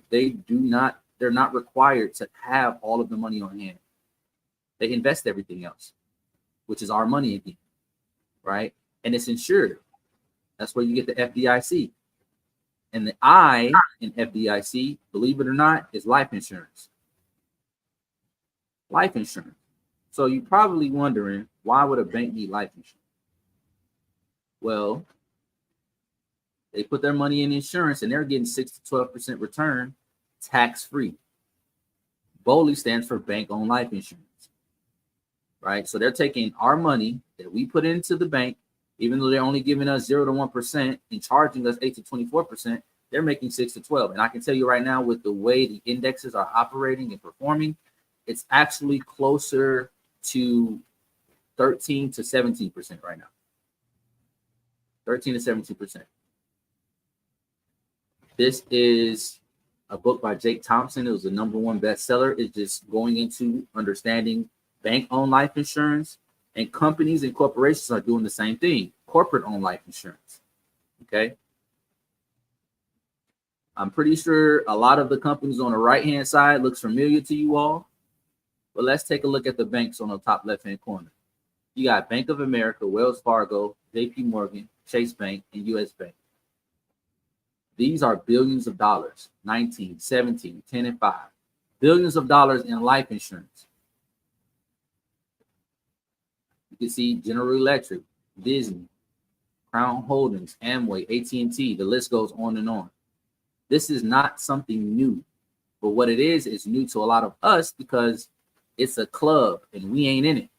not required to have all of the money on hand. They invest everything else, which is our money again, right? And it's insured. That's where you get the FDIC. And the I in FDIC, believe it or not, is life insurance. Life insurance. So you're probably wondering, why would a bank need life insurance? Well, they put their money in insurance and they're getting 6 to 12% return tax-free. BOLI stands for bank-owned life insurance, right? So they're taking our money that we put into the bank, even though they're only giving us 0 to 1% and charging us 8 to 24%, they're making 6 to 12. And I can tell you right now, with the way the indexes are operating and performing, it's actually closer to 13 to 17% right now. 13 to 17%. This is a book by Jake Thompson. It was the #1 bestseller. It's just going into understanding bank-owned life insurance, and companies and corporations are doing the same thing. Corporate-owned life insurance. Okay. I'm pretty sure a lot of the companies on the right-hand side looks familiar to you all. But let's take a look at the banks on the top left-hand corner. You got Bank of America, Wells Fargo, JP Morgan, Chase Bank, and US Bank. These are billions of dollars, 19, 17, 10, and 5. Billions of dollars in life insurance. You can see General Electric, Disney, Crown Holdings, Amway, AT&T, the list goes on and on. This is not something new, but what it is new to a lot of us because it's a club and we ain't in it.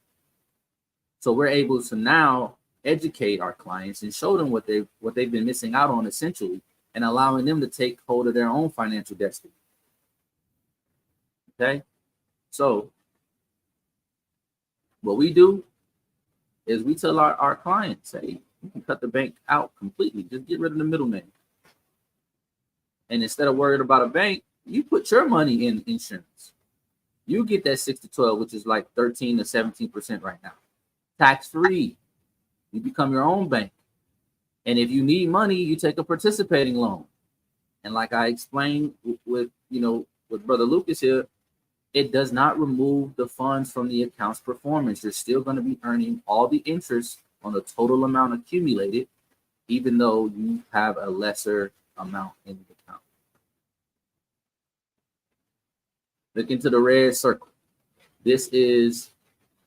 So we're able to now educate our clients and show them what they've been missing out on, essentially, and allowing them to take hold of their own financial destiny. Okay, so what we do is we tell our clients, hey, you can cut the bank out completely. Just get rid of the middleman. And instead of worried about a bank, you put your money in insurance. You get that 6 to 12, which is like 13 to 17% right now. Tax free. You become your own bank. And if you need money, you take a participating loan. And like I explained with Brother Lucas here, it does not remove the funds from the account's performance. You're still going to be earning all the interest on the total amount accumulated, even though you have a lesser amount in the account. Look into the red circle. This is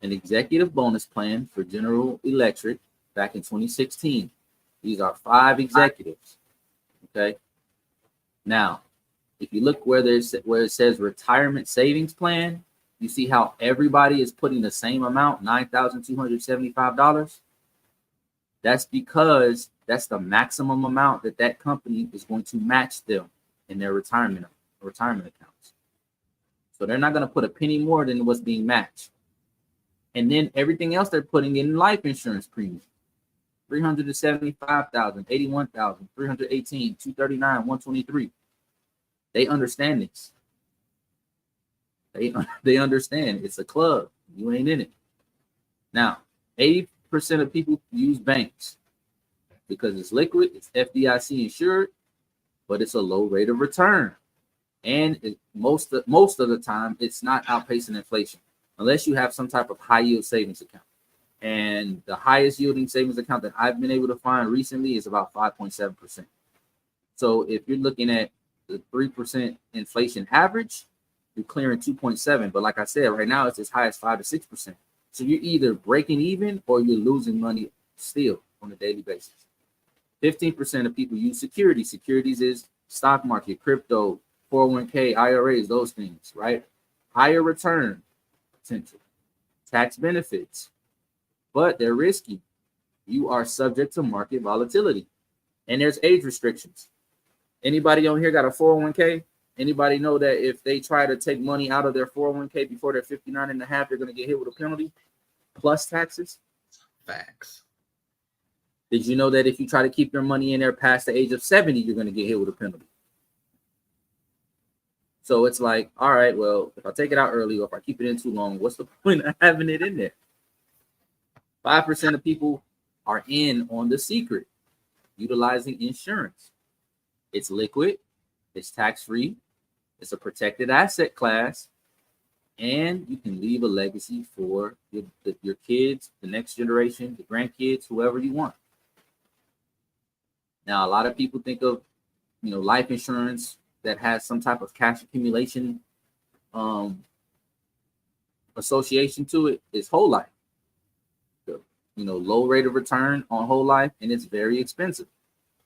an executive bonus plan for General Electric back in 2016. These are 5 executives. Okay. Now, if you look where it says retirement savings plan, you see how everybody is putting the same amount, $9,275. That's because that's the maximum amount that company is going to match them in their retirement accounts. So they're not going to put a penny more than what's being matched. And then everything else they're putting in life insurance premium. $375,000, $81,000, $318,000, $239,000, $123,000. They understand this. They understand it's a club. You ain't in it. Now, 80% of people use banks because it's liquid, it's FDIC insured, but it's a low rate of return. And most of the time, it's not outpacing inflation unless you have some type of high yield savings account. And the highest yielding savings account that I've been able to find recently is about 5.7%. So if you're looking at the 3% inflation average, you're clearing 2.7. But like I said, right now it's as high as 5 to 6%. So you're either breaking even or you're losing money still on a daily basis. 15% of people use securities. Securities is stock market, crypto, 401k, IRAs, those things, right? Higher return potential, tax benefits, but they're risky. You are subject to market volatility, and there's age restrictions. Anybody on here got a 401k? Anybody know that if they try to take money out of their 401k before they're 59 and a half, they're going to get hit with a penalty plus taxes? Facts. Did you know that if you try to keep your money in there past the age of 70, you're going to get hit with a penalty? So it's like, all right, well, if I take it out early or if I keep it in too long, what's the point of having it in there? 5% of people are in on the secret, utilizing insurance. It's liquid, it's tax-free, it's a protected asset class, and you can leave a legacy for your kids, the next generation, the grandkids, whoever you want. Now, a lot of people think of, life insurance that has some type of cash accumulation association to it is whole life. Low rate of return on whole life, and it's very expensive.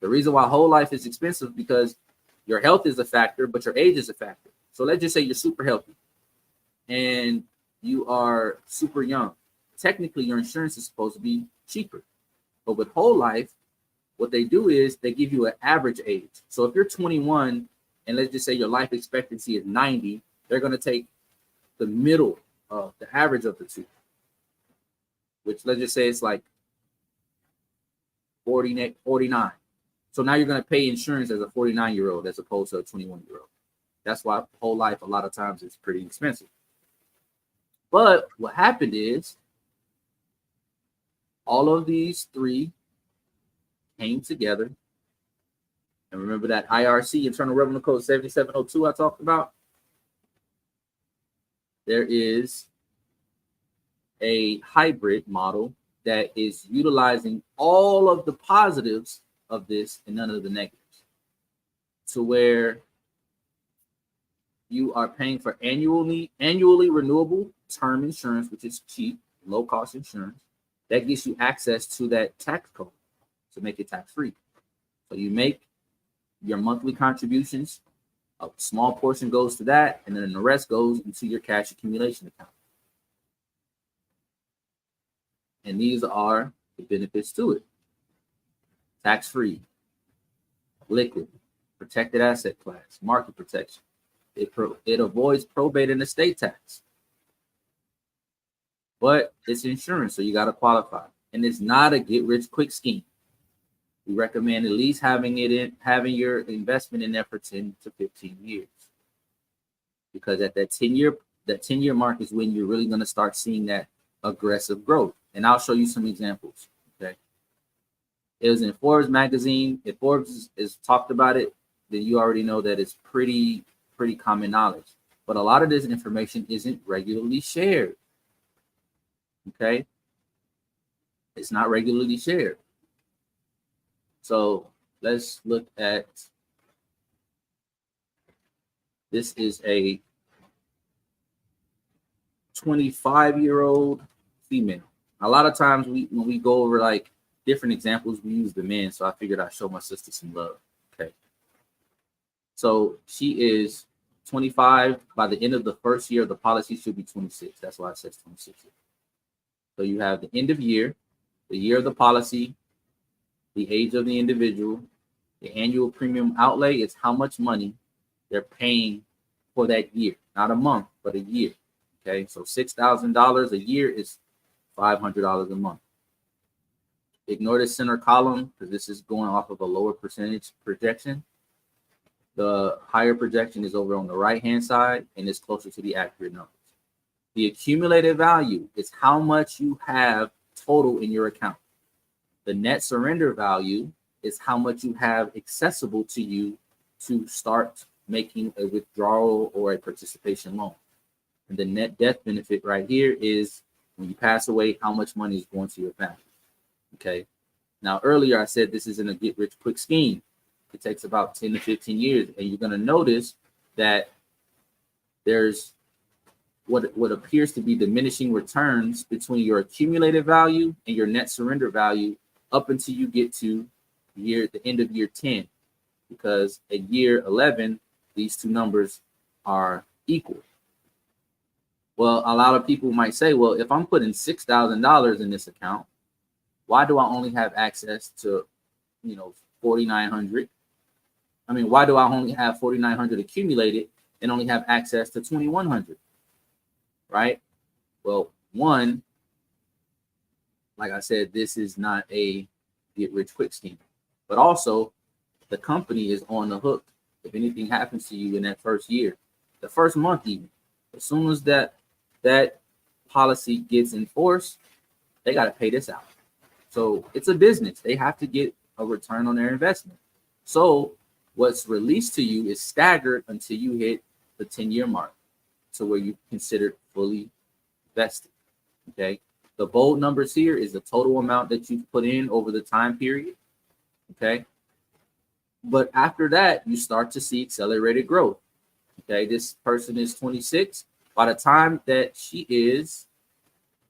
The reason why whole life is expensive because your health is a factor, but your age is a factor. So let's just say you're super healthy and you are super young. Technically, your insurance is supposed to be cheaper. But with whole life, what they do is they give you an average age. So if you're 21 and let's just say your life expectancy is 90, they're going to take the middle of the average of the two, which let's just say it's like 49. So now you're going to pay insurance as a 49-year-old as opposed to a 21-year-old. That's why whole life a lot of times is pretty expensive. But what happened is all of these three came together. And remember that IRC, Internal Revenue Code 7702 I talked about? There is a hybrid model that is utilizing all of the positives of this and none of the negatives. to where you are paying for annually renewable term insurance, which is cheap, low cost insurance. That gives you access to that tax code to make it tax free. So you make your monthly contributions. A small portion goes to that, and then the rest goes into your cash accumulation account. And these are the benefits to it. Tax free, liquid, protected asset class, market protection. It avoids probate and estate tax. But it's insurance, so you got to qualify. And it's not a get-rich-quick scheme. We recommend at least having your investment in there for 10 to 15 years. Because at that 10-year mark is when you're really going to start seeing that aggressive growth. And I'll show you some examples. Okay. It was in Forbes magazine. If Forbes is talked about it, then you already know that it's pretty common knowledge. But a lot of this information isn't regularly shared. Okay. It's not regularly shared. So let's look at, this is a 25-year-old female. A lot of times when we go over like different examples, we use the men. So I figured I'd show my sister some love. Okay. So she is 25. By the end of the first year of the policy, she'll be 26. That's why it says 26. So you have the end of year, the year of the policy, the age of the individual, the annual premium outlay is how much money they're paying for that year, not a month, but a year. Okay, so $6,000 a year is $500 a month. Ignore the center column because this is going off of a lower percentage projection. The higher projection is over on the right-hand side, and it's closer to the accurate numbers. The accumulated value is how much you have total in your account. The net surrender value is how much you have accessible to you to start making a withdrawal or a participation loan. And the net death benefit right here is when you pass away, how much money is going to your family. Okay. Now, earlier I said this isn't a get-rich-quick scheme. It takes about 10 to 15 years. And you're going to notice that there's what appears to be diminishing returns between your accumulated value and your net surrender value up until you get to the end of year 10, because at year 11, these two numbers are equal. Well, a lot of people might say, well, if I'm putting $6,000 in this account, why do I only have access to, $4,900? I mean, why do I only have $4,900 accumulated and only have access to $2,100? Right? Well, one, like I said, this is not a get-rich-quick scheme. But also, the company is on the hook if anything happens to you in that first year, the first month even. As soon as that policy gets enforced, they got to pay this out. So it's a business. They have to get a return on their investment. So what's released to you is staggered until you hit the 10-year mark, to where you considered fully vested. Okay. The bold numbers here is the total amount that you've put in over the time period. Okay. But after that, you start to see accelerated growth. Okay. This person is 26. By the time that she is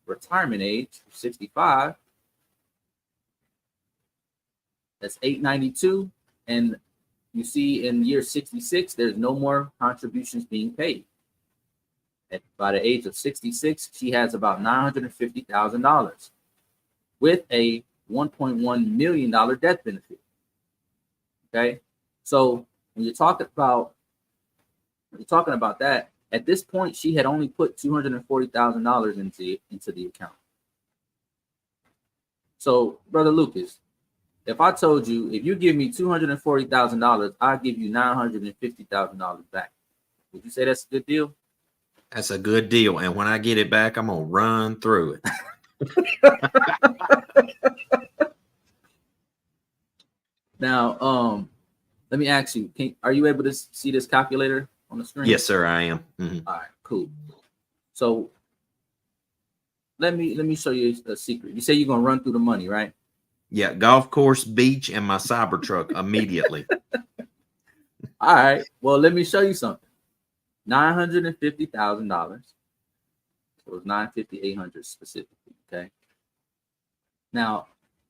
retirement age, 65, that's 892. And you see in year 66, there's no more contributions being paid. By the age of 66, she has about $950,000 with a $1.1 million death benefit. Okay, so when you're talking about that, at this point, she had only put $240,000 into the account. So, Brother Lucas, if I told you, if you give me $240,000, I'll give you $950,000 back, would you say that's a good deal? That's a good deal. And when I get it back, I'm going to run through it. Now, let me ask you, are you able to see this calculator on the screen? Yes, sir, I am. Mm-hmm. All right, cool. So let me show you a secret. You say you're going to run through the money, right? Yeah, golf course, beach, and my Cybertruck immediately. All right. Well, let me show you something. $950,000. So it's 950, 800 specifically. Okay. Now,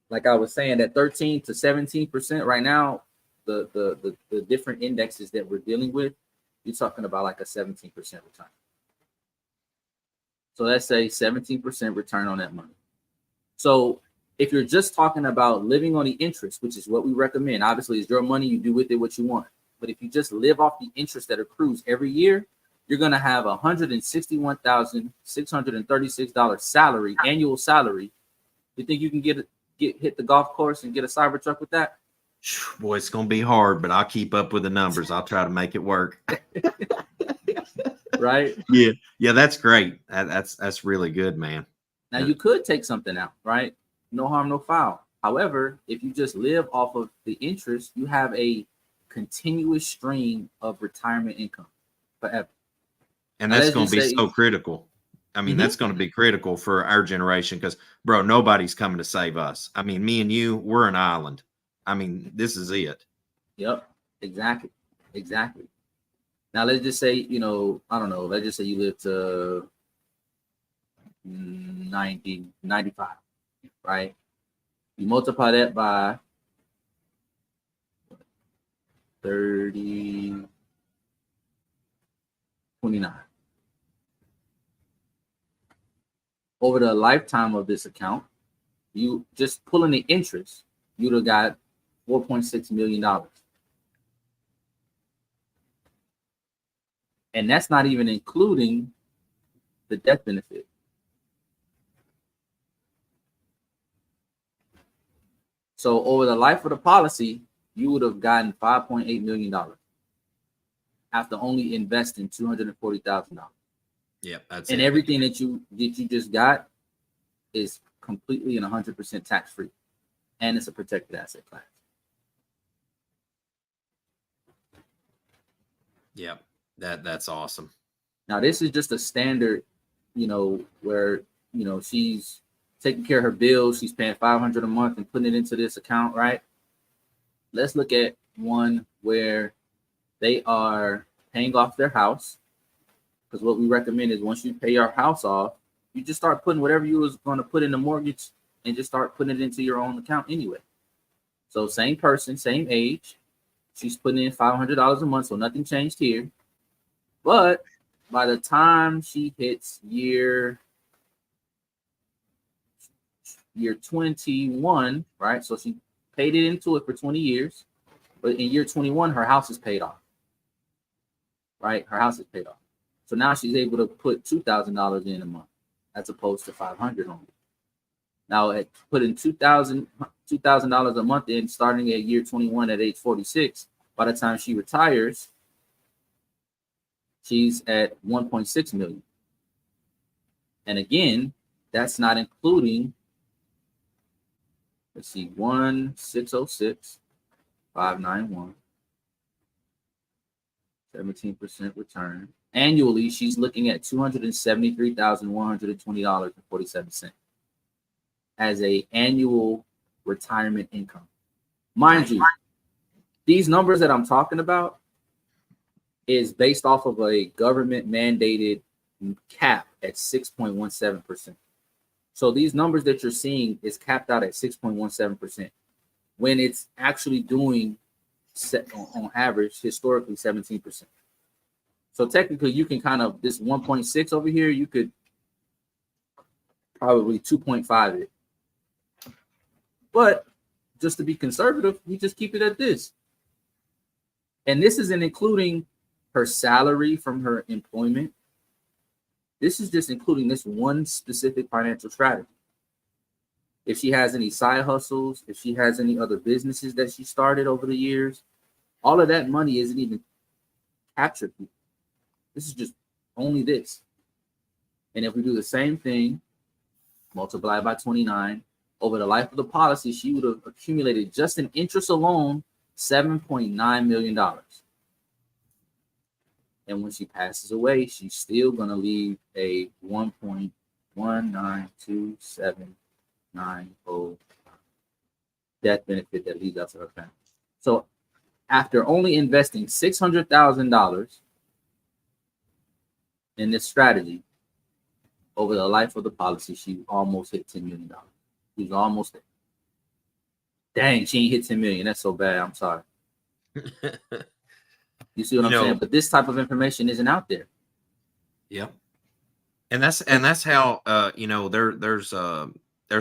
like I was saying, that 13 to 17% right now, the different indexes that we're dealing with, you're talking about like a 17% return. So let's say 17% return on that money. So if you're just talking about living on the interest, which is what we recommend, obviously it's your money, you do with it what you want. But if you just live off the interest that accrues every year, you're going to have $161,636 salary, annual salary. You think you can hit the golf course and get a Cybertruck with that? Boy, it's going to be hard, but I'll keep up with the numbers. I'll try to make it work. Right? Yeah, that's great. That's really good, man. Now you could take something out, right? No harm, no foul. However, if you just live off of the interest, you have a continuous stream of retirement income forever. And that's going to be so critical. I mean, that's going to be critical for our generation because, bro, nobody's coming to save us. I mean, me and you, we're an island. I mean, this is it. Yep, exactly. Now, let's just say, I don't know, let's just say you live to 90, 95, right? You multiply that by 30, 29. Over the lifetime of this account, you just pulling the interest, you'd have got $4.6 million. And that's not even including the death benefit. So over the life of the policy, you would have gotten $5.8 million after only investing $240,000. Yeah, that's and everything that you just got is completely and 100% tax free, and it's a protected asset class. Yeah, that's awesome. Now this is just a standard, where she's taking care of her bills. She's paying $500 a month and putting it into this account, right? Let's look at one where they are paying off their house. Because what we recommend is once you pay your house off, you just start putting whatever you was going to put in the mortgage and just start putting it into your own account anyway. So same person, same age. She's putting in $500 a month, so nothing changed here. But by the time she hits year 21, right? So she paid it into it for 20 years. But in year 21, her house is paid off. Right? Her house is paid off. So now she's able to put $2,000 in a month as opposed to $500 only. Now, at putting $2,000 a month in, starting at year 21 at age 46, by the time she retires, she's at $1.6 million. And again, that's not including, let's see, 1606, 591, 17% return. Annually, she's looking at $273,120.47 as a annual retirement income. Mind you, these numbers that I'm talking about is based off of a government mandated cap at 6.17%. So these numbers that you're seeing is capped out at 6.17% when it's actually doing on average historically 17%. So technically you can kind of, this 1.6 over here, you could probably 2.5 it. But just to be conservative, we just keep it at this. And this isn't including her salary from her employment. This is just including this one specific financial strategy. If she has any side hustles, if she has any other businesses that she started over the years, all of that money isn't even captured. This is just only this. And if we do the same thing, multiply by 29, over the life of the policy, she would have accumulated just in interest alone $7.9 million. And when she passes away, she's still going to leave a 1.19279 death benefit that leaves out to her family. So after only investing $600,000 in this strategy over the life of the policy, she almost hit $10 million. She was almost there. Dang, she ain't hit 10 million. That's so bad. I'm sorry. You see what I'm saying? But this type of information isn't out there. Yep. And that's how there's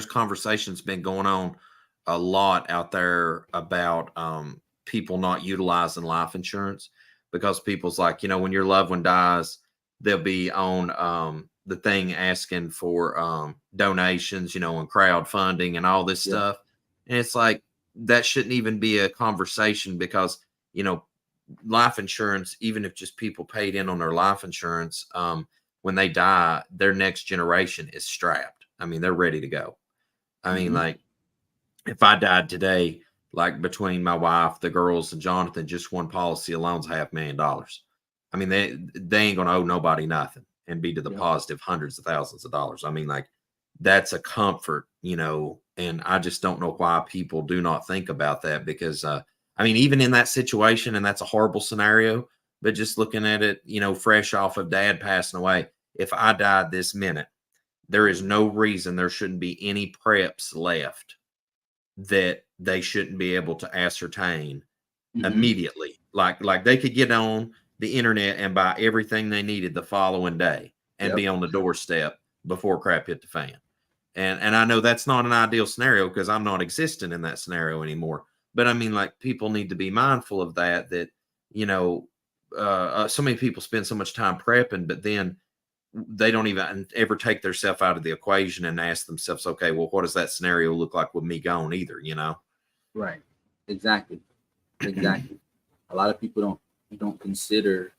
conversations been going on a lot out there about people not utilizing life insurance, because people's like, when your loved one dies, they'll be on the thing asking for donations, and crowdfunding and all this stuff. And it's like, that shouldn't even be a conversation, because, life insurance, even if just people paid in on their life insurance, when they die, their next generation is strapped. I mean, they're ready to go. I mean, like, if I died today, like between my wife, the girls, and Jonathan, just one policy alone's $500,000. I mean, they ain't gonna owe nobody nothing and be to the positive hundreds of thousands of dollars. I mean, like, that's a comfort, and I just don't know why people do not think about that, because I mean, even in that situation, and that's a horrible scenario, but just looking at it, fresh off of dad passing away, if I died this minute, there is no reason there shouldn't be any preps left that they shouldn't be able to ascertain immediately. Like they could get on the internet and buy everything they needed the following day and be on the doorstep before crap hit the fan. And I know that's not an ideal scenario, because I'm not existing in that scenario anymore. But I mean, like, people need to be mindful of that, so many people spend so much time prepping, but then they don't even ever take themselves out of the equation and ask themselves, okay, well, what does that scenario look like with me gone either, Right. Exactly. A lot of people don't consider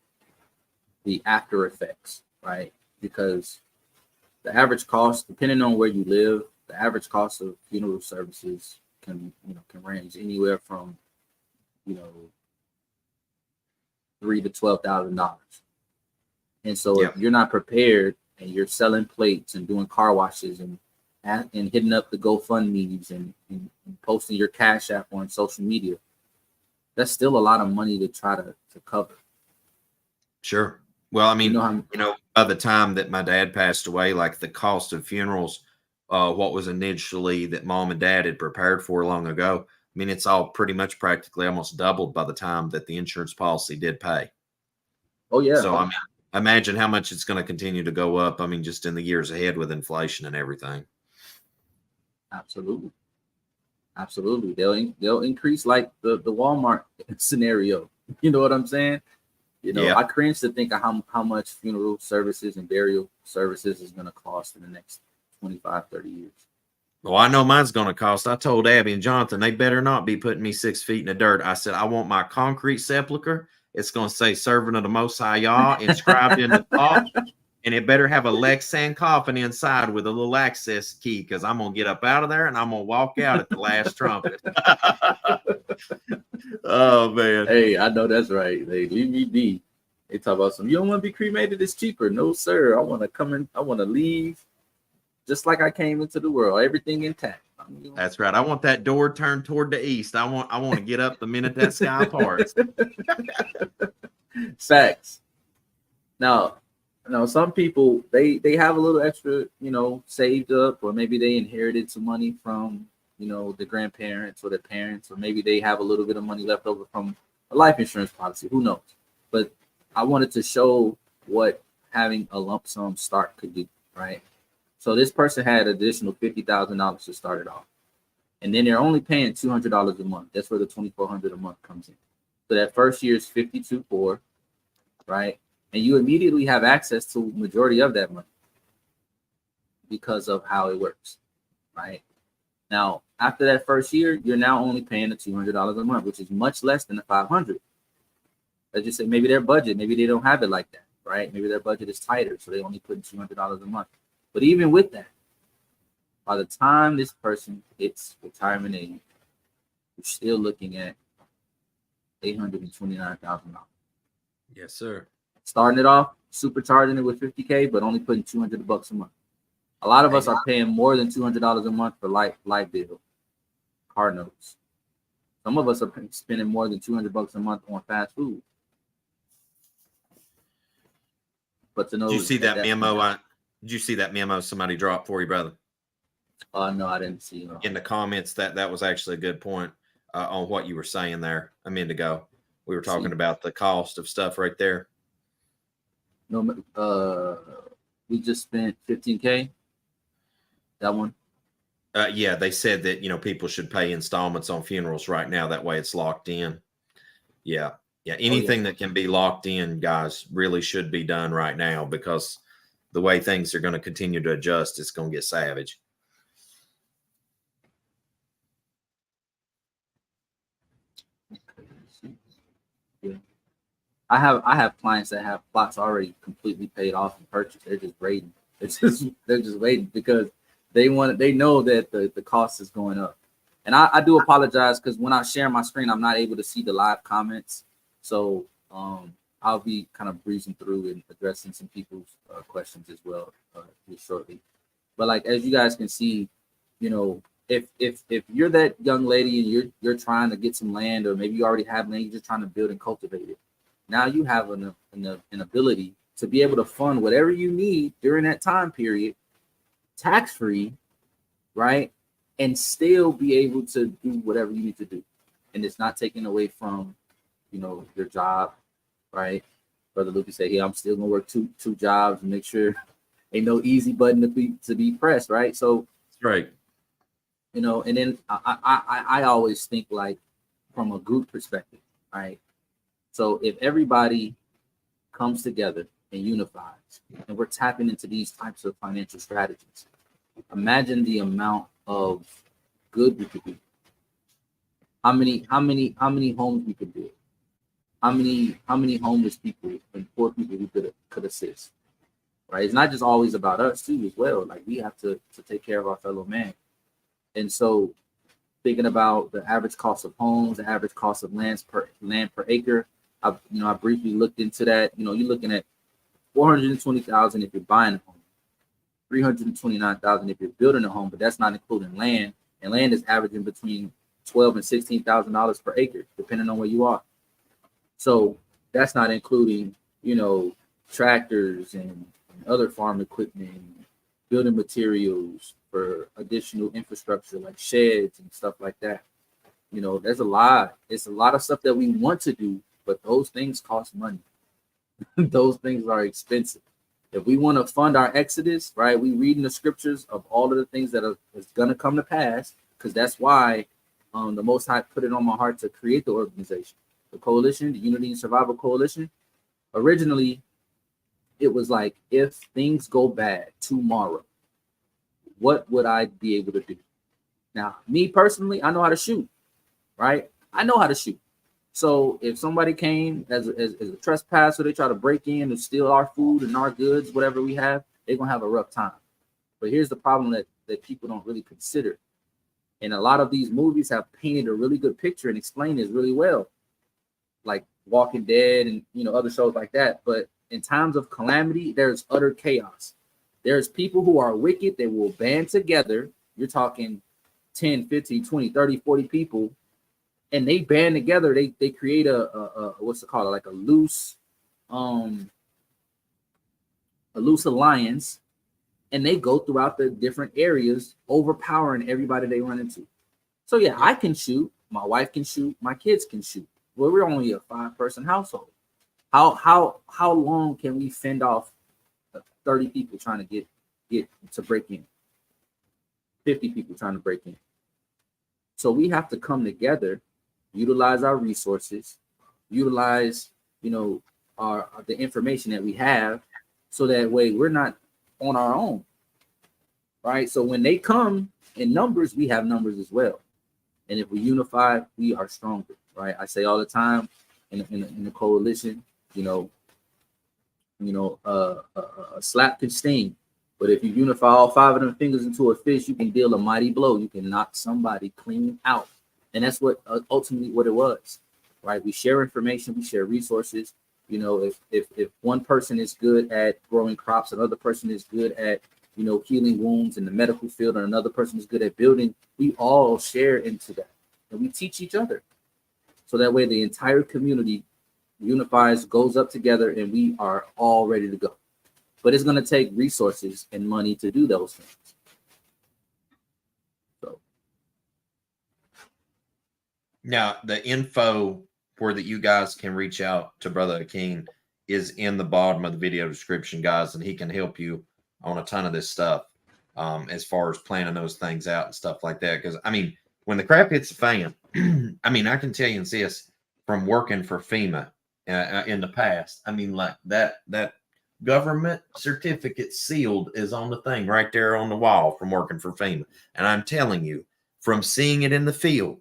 the after effects, right? Because the average cost, depending on where you live, the average cost of funeral services can range anywhere from $3,000 to $12,000. And so if you're not prepared and you're selling plates and doing car washes and hitting up the GoFundMe's and posting your Cash App on social media, that's still a lot of money to try to cover. Sure. Well, I mean, by the time that my dad passed away, like, the cost of funerals, what was initially that mom and dad had prepared for long ago, I mean, it's all pretty much practically almost doubled by the time that the insurance policy did pay. Oh, yeah. So, I mean, imagine how much it's going to continue to go up. I mean, just in the years ahead with inflation and everything. Absolutely. They'll increase like the Walmart scenario. You know what I'm saying? I cringe to think of how much funeral services and burial services is going to cost in the next 25, 30 years. Well, I know mine's going to cost. I told Abby and Jonathan, they better not be putting me 6 feet in the dirt. I said, I want my concrete sepulcher. It's going to say servant of the Most High Yah inscribed in the top. And it better have a Lexan coffin inside with a little access key, because I'm going to get up out of there and I'm going to walk out at the last trumpet. Oh, man. Hey, I know that's right. They leave me be. They talk about you don't want to be cremated, it's cheaper. No, sir. I want to come in. I want to leave just like I came into the world, everything intact. That's right. I want that door turned toward the east. I want to get up the minute that sky parts. Facts. Now, some people they have a little extra, saved up, or maybe they inherited some money from, the grandparents or their parents, or maybe they have a little bit of money left over from a life insurance policy. Who knows? But I wanted to show what having a lump sum start could do, right? So this person had additional $50,000 to start it off, and then they're only paying $200 a month. That's where the $2,400 a month comes in. So that first year is $52,400, right? And you immediately have access to majority of that money because of how it works, right? Now, after that first year, you're now only paying the $200 a month, which is much less than the $500. Let's just say maybe their budget, maybe they don't have it like that, right? Maybe their budget is tighter, so they only put in $200 a month. But even with that, by the time this person hits retirement age, you're still looking at $829,000. Yes, sir. Starting it off, supercharging it with $50K, but only putting $200 a month. A lot of us are paying more than $200 a month for light bill, car notes, Some of us are spending more than $200 a month on fast food. But to know, Did you see that memo? Did you see that memo somebody dropped for you, brother? No, I didn't see it. In the comments, that was actually a good point on what you were saying there a minute ago. We were talking about the cost of stuff right there. No, we just spent $15K. That one. Yeah, they said that, people should pay installments on funerals right now. That way it's locked in. Yeah. Anything that can be locked in, guys, really should be done right now, because the way things are going to continue to adjust, it's going to get savage. Yeah. I have clients that have plots already completely paid off and purchased. They're just waiting. They're just waiting because they know that the cost is going up. And I do apologize because when I share my screen, I'm not able to see the live comments. So I'll be kind of breezing through and addressing some people's questions as well here shortly. But like, as you guys can see, if you're that young lady and you're trying to get some land, or maybe you already have land, you're just trying to build and cultivate it. Now you have an ability to be able to fund whatever you need during that time period, tax-free, right? And still be able to do whatever you need to do. And it's not taken away from, your job, right? Brother Lucas said, I'm still gonna work two jobs and make sure ain't no easy button to be pressed, right? So right. And then I always think like from a group perspective, right? So if everybody comes together and unifies, and we're tapping into these types of financial strategies, imagine the amount of good we could do. How many homes we could build? How many homeless people and poor people we could assist? Right? It's not just always about us too, as well. Like, we have to take care of our fellow man. And so, thinking about the average cost of homes, the average cost of land per acre, I briefly looked into that. You're looking at $420,000 if you're buying a home, $329,000 if you're building a home, but that's not including land. And land is averaging between $12,000 and $16,000 per acre, depending on where you are. So that's not including, tractors and other farm equipment, building materials for additional infrastructure like sheds and stuff like that. There's a lot. It's a lot of stuff that we want to do, but those things cost money. Those things are expensive. If we want to fund our exodus, right, we read in the scriptures of all of the things that is going to come to pass, because that's why the Most High put it on my heart to create the organization, the coalition, the Unity and Survival Coalition. Originally, it was like, if things go bad tomorrow, what would I be able to do? Now, me personally, I know how to shoot, right? I know how to shoot. So if somebody came as a trespasser, they try to break in and steal our food and our goods, whatever we have, they're going to have a rough time. But here's the problem that people don't really consider. And a lot of these movies have painted a really good picture and explained this really well, like Walking Dead and, other shows like that. But in times of calamity, there's utter chaos. There's people who are wicked. They will band together. You're talking 10, 15, 20, 30, 40 people. And they band together. They create a what's it called? Like a loose alliance. And they go throughout the different areas, overpowering everybody they run into. So yeah, I can shoot. My wife can shoot. My kids can shoot. Well, we're only a 5-person household. How long can we fend off 30 people trying to get to break in? 50 people trying to break in. So we have to come together, utilize our resources, utilize the information that we have, so that way we're not on our own, right? So when they come in numbers, we have numbers as well. And if we unify, we are stronger, right? I say all the time in the coalition, a slap can sting, but if you unify all 5 of them fingers into a fist, you can deal a mighty blow. You can knock somebody clean out. And that's what ultimately what it was, right? We share information, we share resources. If one person is good at growing crops, another person is good at, healing wounds in the medical field, and another person is good at building, we all share into that. and we teach each other. So that way the entire community unifies, goes up together, and we are all ready to go. But it's going to take resources and money to do those things. So now the info where that you guys can reach out to Brother Akeen is in the bottom of the video description, guys, and he can help you on a ton of this stuff as far as planning those things out and stuff like that. Because I mean, when the crap hits the fan, I mean, I can tell you this from working for FEMA in the past. I mean, like that government certificate sealed is on the thing right there on the wall from working for FEMA. And I'm telling you, from seeing it in the field,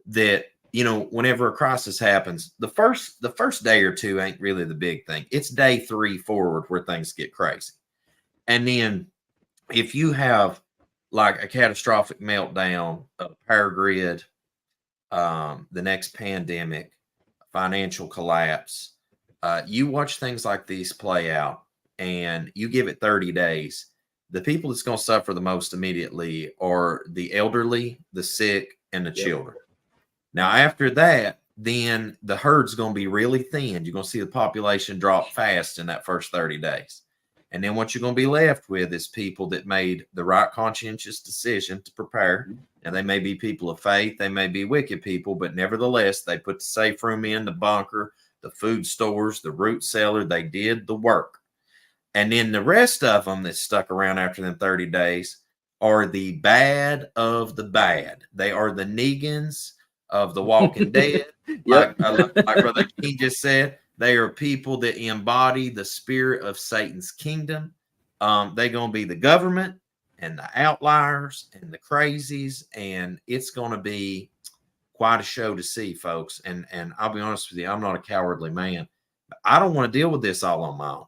that whenever a crisis happens, the first day or two ain't really the big thing. It's day 3 forward where things get crazy. And then if you have like a catastrophic meltdown, a power grid, the next pandemic, financial collapse, you watch things like these play out and you give it 30 days, the people that's going to suffer the most immediately are the elderly, the sick, and the children. Now, after that, then the herd's going to be really thin. You're going to see the population drop fast in that first 30 days. And then what you're going to be left with is people that made the right conscientious decision to prepare. And they may be people of faith. They may be wicked people, but nevertheless, they put the safe room in, the bunker, the food stores, the root cellar. They did the work. And then the rest of them that stuck around after them 30 days are the bad of the bad. They are the Negans of the Walking Dead. Like Brother King just said, they are people that embody the spirit of Satan's kingdom. They're going to be the government and the outliers and the crazies, and it's going to be quite a show to see, folks. And I'll be honest with you, I'm not a cowardly man. I don't want to deal with this all on my own.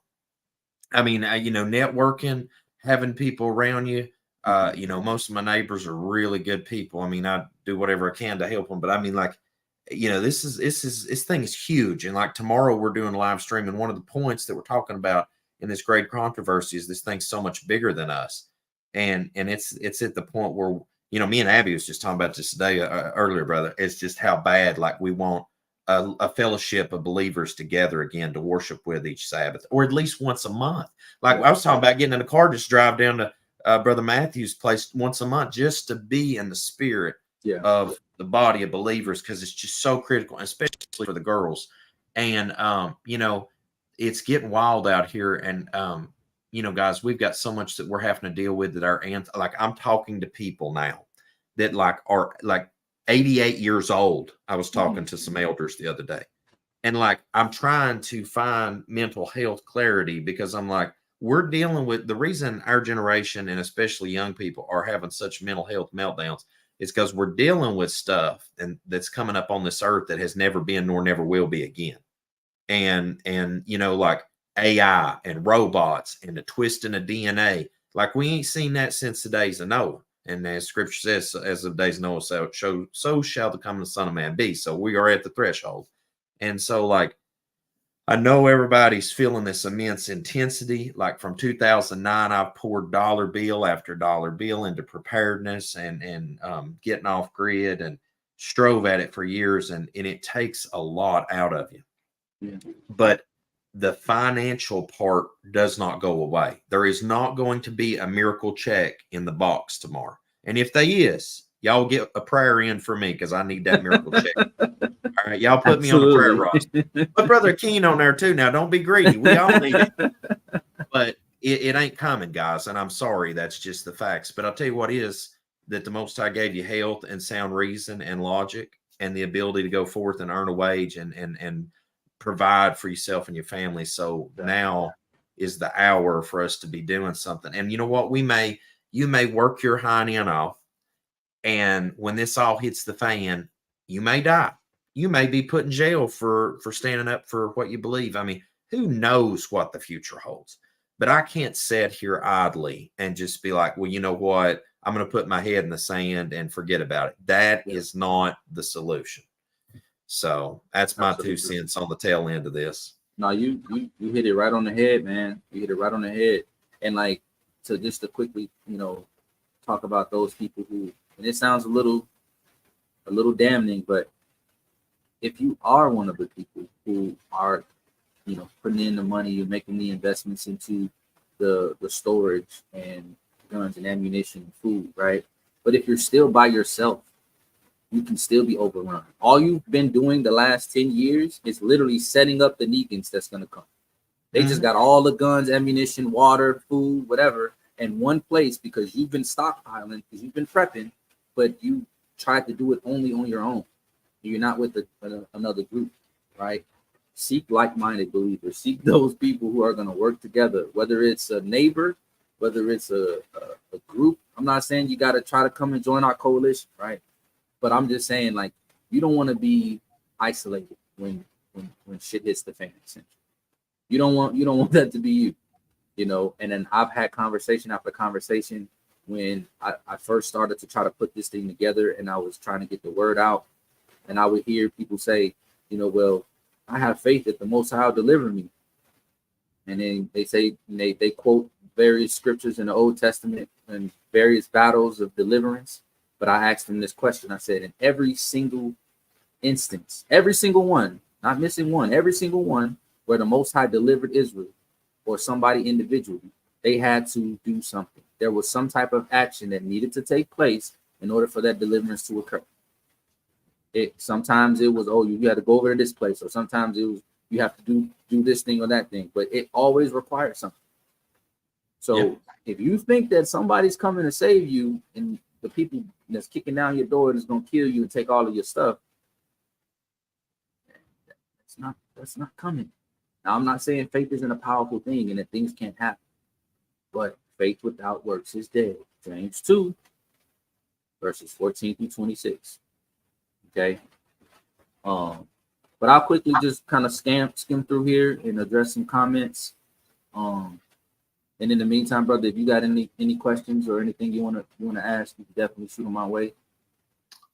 I mean, networking, having people around you. Most of my neighbors are really good people. I mean, I do whatever I can to help them, but I mean, like, this thing is huge. And like tomorrow we're doing a live stream. And one of the points that we're talking about in this great controversy is this thing's so much bigger than us. And it's at the point where, me and Abby was just talking about this today earlier, brother. It's just how bad, like we want a fellowship of believers together again to worship with each Sabbath, or at least once a month. Like I was talking about getting in the car, just drive down to Brother Matthew's place once a month just to be in the spirit of the body of believers, because it's just so critical, especially for the girls. And it's getting wild out here. And guys, we've got so much that we're having to deal with that I'm talking to people now that are 88 years old. I was talking to some elders the other day, and I'm trying to find mental health clarity, because I'm like, we're dealing with the reason our generation and especially young people are having such mental health meltdowns is because we're dealing with stuff that's coming up on this earth that has never been nor never will be again. And like AI and robots and the twisting of DNA, like we ain't seen that since the days of Noah. And as scripture says, as of the days of Noah, so shall the coming of the Son of Man be. So we are at the threshold. And so I know everybody's feeling this immense intensity. Like from 2009, I've poured dollar bill after dollar bill into preparedness and getting off grid, and strove at it for years. And it takes a lot out of you. Yeah. But the financial part does not go away. There is not going to be a miracle check in the box tomorrow. And if there is, y'all get a prayer in for me, because I need that miracle check. All right, y'all put me on the prayer roster. Put Brother Akeen on there too. Now, don't be greedy. We all need it. But it ain't coming, guys. And I'm sorry. That's just the facts. But I'll tell you what is, that the Most High gave you health and sound reason and logic and the ability to go forth and earn a wage and provide for yourself and your family. So now is the hour for us to be doing something. And you know what? You may work your hind end off, and when this all hits the fan, you may die. You may be put in jail for standing up for what you believe. I mean, who knows what the future holds? But I can't sit here idly and just be like, well, you know what? I'm going to put my head in the sand and forget about it. That is not the solution. So that's my 2 cents on the tail end of this. No, you hit it right on the head, man. You hit it right on the head. And to quickly, talk about those people who, and it sounds a little a little damning, but if you are one of the people who are, putting in the money, you're making the investments into the storage and guns and ammunition and food, right? But if you're still by yourself, you can still be overrun. All you've been doing the last 10 years is literally setting up the Negans that's going to come. They just got all the guns, ammunition, water, food, whatever, in one place because you've been stockpiling, because you've been prepping, but you tried to do it only on your own. You're not with another group, right? Seek like-minded believers. Seek those people who are going to work together, whether it's a neighbor, whether it's a group. I'm not saying you got to try to come and join our coalition, right? But I'm just saying, like, you don't want to be isolated when shit hits the fan. Essentially, you don't want that to be you. And then I've had conversation after conversation when I first started to try to put this thing together, and I was trying to get the word out, and I would hear people say, well, I have faith that the Most High will deliver me, and then they say they quote various scriptures in the Old Testament and various battles of deliverance. But I asked them this question. I said, in every single instance, every single one, not missing one, every single one where the Most High delivered Israel or somebody individually, they had to do something. There was some type of action that needed to take place in order for that deliverance to occur. Sometimes it was, you had to go over to this place, or sometimes it was you have to do this thing or that thing, but it always required something. So if you think that somebody's coming to save you and the people that's kicking down your door is going to kill you and take all of your stuff, that's not coming. Now, I'm not saying faith isn't a powerful thing and that things can't happen, but faith without works is dead. James 2, verses 14 through 26. Okay. But I'll quickly just kind of skim through here and address some comments. And in the meantime, brother, if you got any questions or anything you want to ask, you can definitely shoot them my way.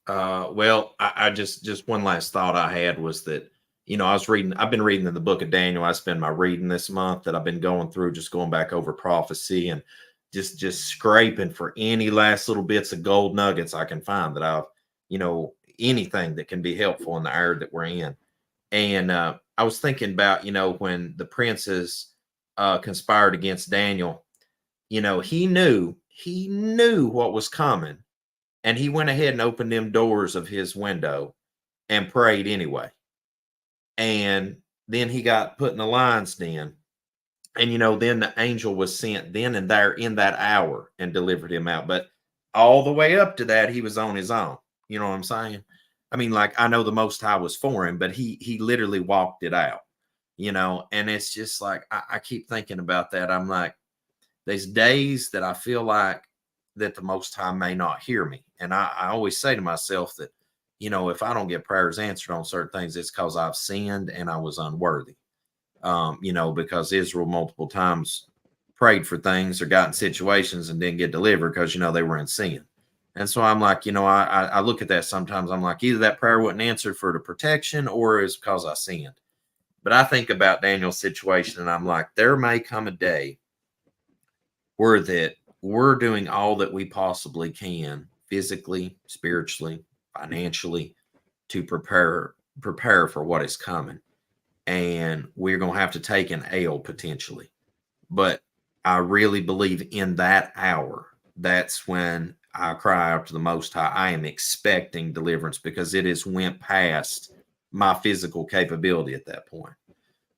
Well, I just one last thought I had was that, I've been reading in the book of Daniel. I spend my reading this month that I've been going through, just going back over prophecy and just scraping for any last little bits of gold nuggets I can find that I've, anything that can be helpful in the hour that we're in. And I was thinking about, when the princes conspired against Daniel, he knew what was coming, and he went ahead and opened them doors of his window and prayed anyway. And then he got put in the lion's den, and then the angel was sent then and there in that hour and delivered him out. But all the way up to that, he was on his own. You know what I'm saying? I mean, like, I know the Most High was for him, but he literally walked it out. And it's just like, I keep thinking about that. I'm like, there's days that I feel like that the Most High may not hear me. And I always say to myself that, if I don't get prayers answered on certain things, it's because I've sinned and I was unworthy. Because Israel multiple times prayed for things or got in situations and didn't get delivered because, they were in sin. And so I'm like, I look at that sometimes. I'm like, either that prayer wasn't answered for the protection or it's because I sinned. But I think about Daniel's situation and I'm like, there may come a day where that we're doing all that we possibly can, physically, spiritually, financially, to prepare for what is coming. And we're going to have to take an L potentially. But I really believe in that hour, that's when I cry out to the Most High. I am expecting deliverance because it has went past my physical capability at that point.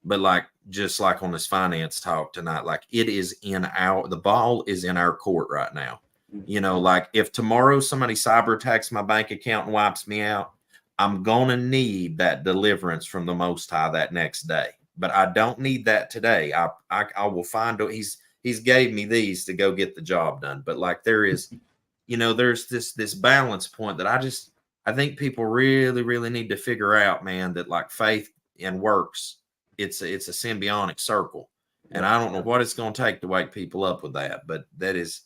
But just like on this finance talk tonight, like it is the ball is in our court right now. Like if tomorrow somebody cyber attacks my bank account and wipes me out, I'm going to need that deliverance from the Most High that next day. But I don't need that today. I will find, he's gave me these to go get the job done. But like there is, there's this balance point that I think people really, really need to figure out, man, that like faith and works, it's a symbiotic circle. And I don't know what it's going to take to wake people up with that, but that is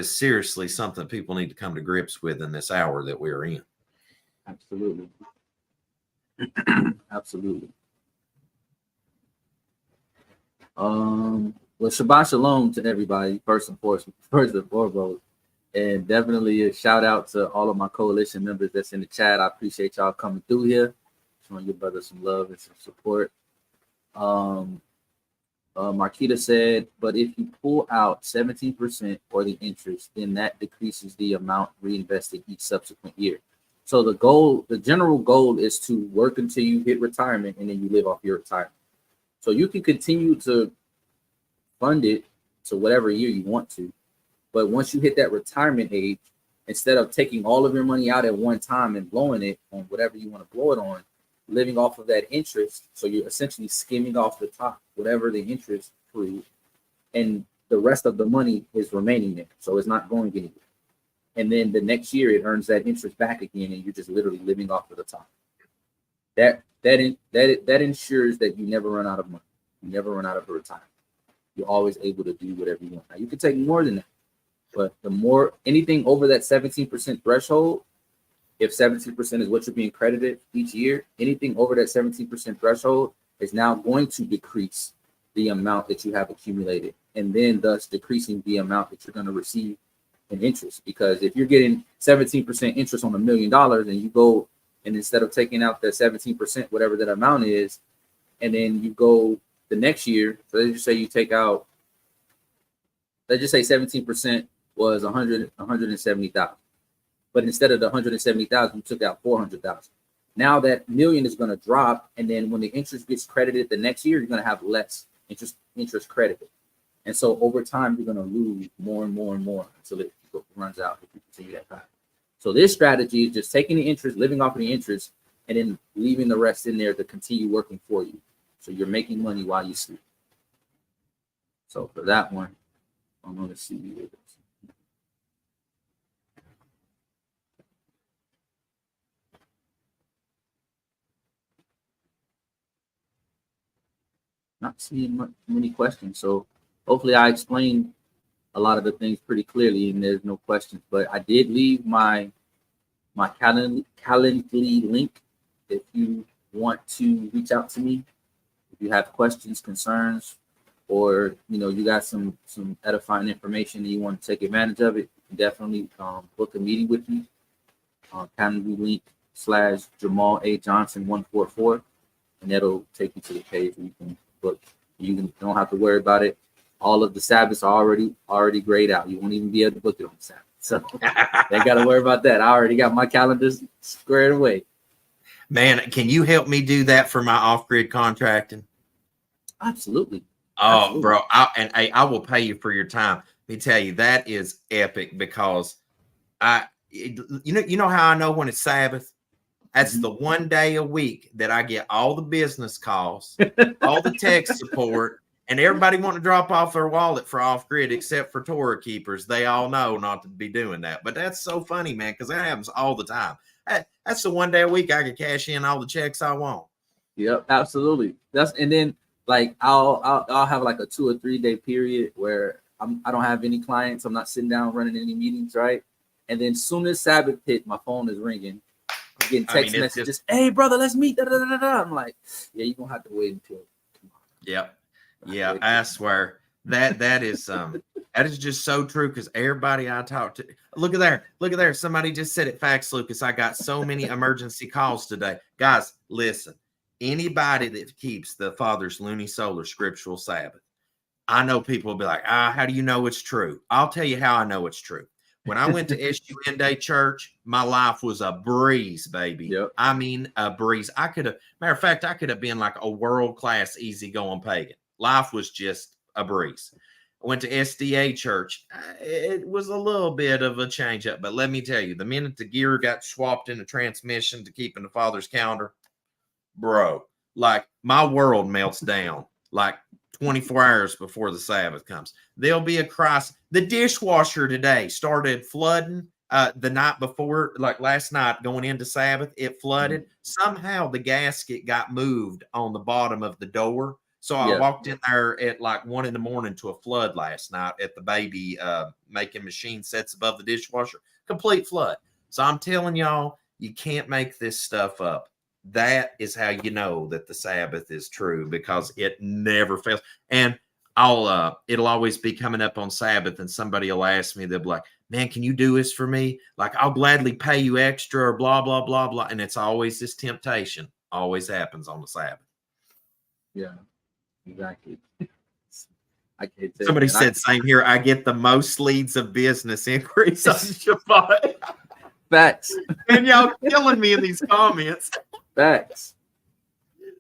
seriously something people need to come to grips with in this hour that we're in. Absolutely. Absolutely. Well, Shabbat Shalom to everybody, first and foremost. And definitely a shout out to all of my coalition members that's in the chat. I appreciate y'all coming through here, showing your brother some love and some support. Marquita said, but if you pull out 17% or the interest, then that decreases the amount reinvested each subsequent year. So the general goal is to work until you hit retirement, and then you live off your retirement. So you can continue to fund it to whatever year you want to, but once you hit that retirement age, instead of taking all of your money out at one time and blowing it on whatever you want to blow it on, living off of that interest, so you're essentially skimming off the top, whatever the interest accrued, and the rest of the money is remaining there, so it's not going anywhere. And then the next year it earns that interest back again, and you're just literally living off of the top. That ensures that you never run out of money, you never run out of a retirement. You're always able to do whatever you want. Now you can take more than that, but the more anything over that 17% threshold, if 17% is what you're being credited each year, anything over that 17% threshold is now going to decrease the amount that you have accumulated, and then thus decreasing the amount that you're going to receive in interest. Because if you're getting 17% interest on $1 million, and you go and instead of taking out the 17%, whatever that amount is, and then you go the next year, so let's just say you take out, let's just say 17% was 170,000. But instead of the 170,000, you took out 400,000. Now that million is going to drop, and then when the interest gets credited the next year, you're going to have less interest credited, and so over time you're going to lose more and more and more until it runs out if you continue that path. So this strategy is just taking the interest, living off of the interest, and then leaving the rest in there to continue working for you. So you're making money while you sleep. So for that one, I'm going to see you. Not seeing many questions, so hopefully I explained a lot of the things pretty clearly, and there's no questions. But I did leave my Calendly link if you want to reach out to me, if you have questions, concerns, or you got some edifying information and you want to take advantage of it. You can definitely book a meeting with me. Calendly link /Jamal A Johnson 144, and that'll take you to the page where you can book. Don't have to worry about it. All of the Sabbaths are already grayed out. You won't even be able to book it on the Sabbath. So they got to worry about that. I already got my calendars squared away. Man, can you help me do that for my off-grid contracting? Absolutely. Oh, Absolutely. bro, I will pay you for your time. Let me tell you, that is epic, because you know how I know when it's Sabbath? That's the one day a week that I get all the business calls, all the tech support, and everybody want to drop off their wallet for off-grid except for Torah keepers. They all know not to be doing that. But that's so funny, man, because that happens all the time. That's the one day a week I can cash in all the checks I want. Yep, absolutely. And then like I'll have like a 2 or 3 day period where I don't have any clients. I'm not sitting down running any meetings, right? And then soon as Sabbath hit, my phone is ringing. I'm getting text messages. Hey, brother, let's meet. I'm like, yeah, you're gonna have to wait until tomorrow. Yeah, I swear that is just so true, because everybody I talk to, look at there. Somebody just said it. Facts, Lucas. I got so many emergency calls today. Guys, listen. Anybody that keeps the Father's lunisolar scriptural Sabbath, I know people will be like, how do you know it's true? I'll tell you how I know it's true. When I went to SUN Day Church, my life was a breeze, baby. Yep. I mean, a breeze. Matter of fact, I could have been like a world-class, easygoing pagan. Life was just a breeze. I went to SDA Church. It was a little bit of a change up, but let me tell you, the minute the gear got swapped in the transmission to keeping the Father's calendar, bro, like my world melts down like 24 hours before the Sabbath comes. There'll be a crisis. The dishwasher today started flooding the night before, like last night going into Sabbath, it flooded. Somehow the gasket got moved on the bottom of the door. So I walked in there at like 1 a.m. to a flood last night at the baby making machine sets above the dishwasher. Complete flood. So I'm telling y'all, you can't make this stuff up. That is how you know that the Sabbath is true, because it never fails. And it'll always be coming up on Sabbath, and somebody will ask me, they'll be like, man, can you do this for me? Like, I'll gladly pay you extra or blah, blah, blah, blah. And it's always this temptation, always happens on the Sabbath. Yeah, exactly. I can't tell Somebody you, said, same here. I get the most leads of business increase on Shabbat. Facts. And y'all killing me in these comments. Facts.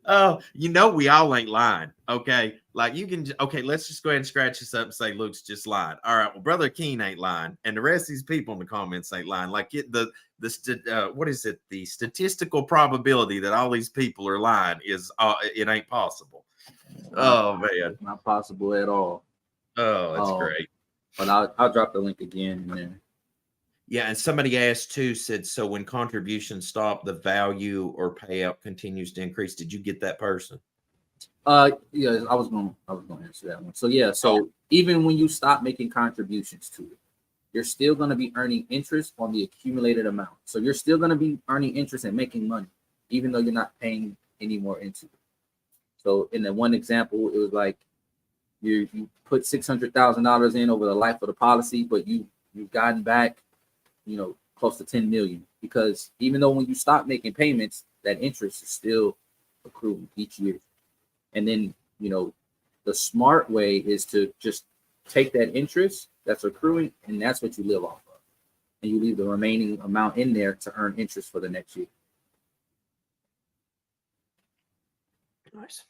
Oh, we all ain't lying. Okay. Like let's just go ahead and scratch this up and say Luke's just lied. All right. Well, Brother Akeen ain't lying. And the rest of these people in the comments ain't lying. Like what is it? The statistical probability that all these people are lying is it ain't possible. Oh man. It's not possible at all. Oh, that's great. But I'll drop the link again in there. Yeah, and somebody asked too, said, so when contributions stop, the value or payout continues to increase. Did you get that person? Yeah, I was gonna answer that one. So yeah, even when you stop making contributions to it, you're still gonna be earning interest on the accumulated amount. So you're still gonna be earning interest and making money, even though you're not paying any more into it. So in the one example, it was like you put $600,000 in over the life of the policy, but you've gotten back, close to 10 million, because even though when you stop making payments, that interest is still accruing each year. And then, the smart way is to just take that interest that's accruing, and that's what you live off of. And you leave the remaining amount in there to earn interest for the next year. Nice.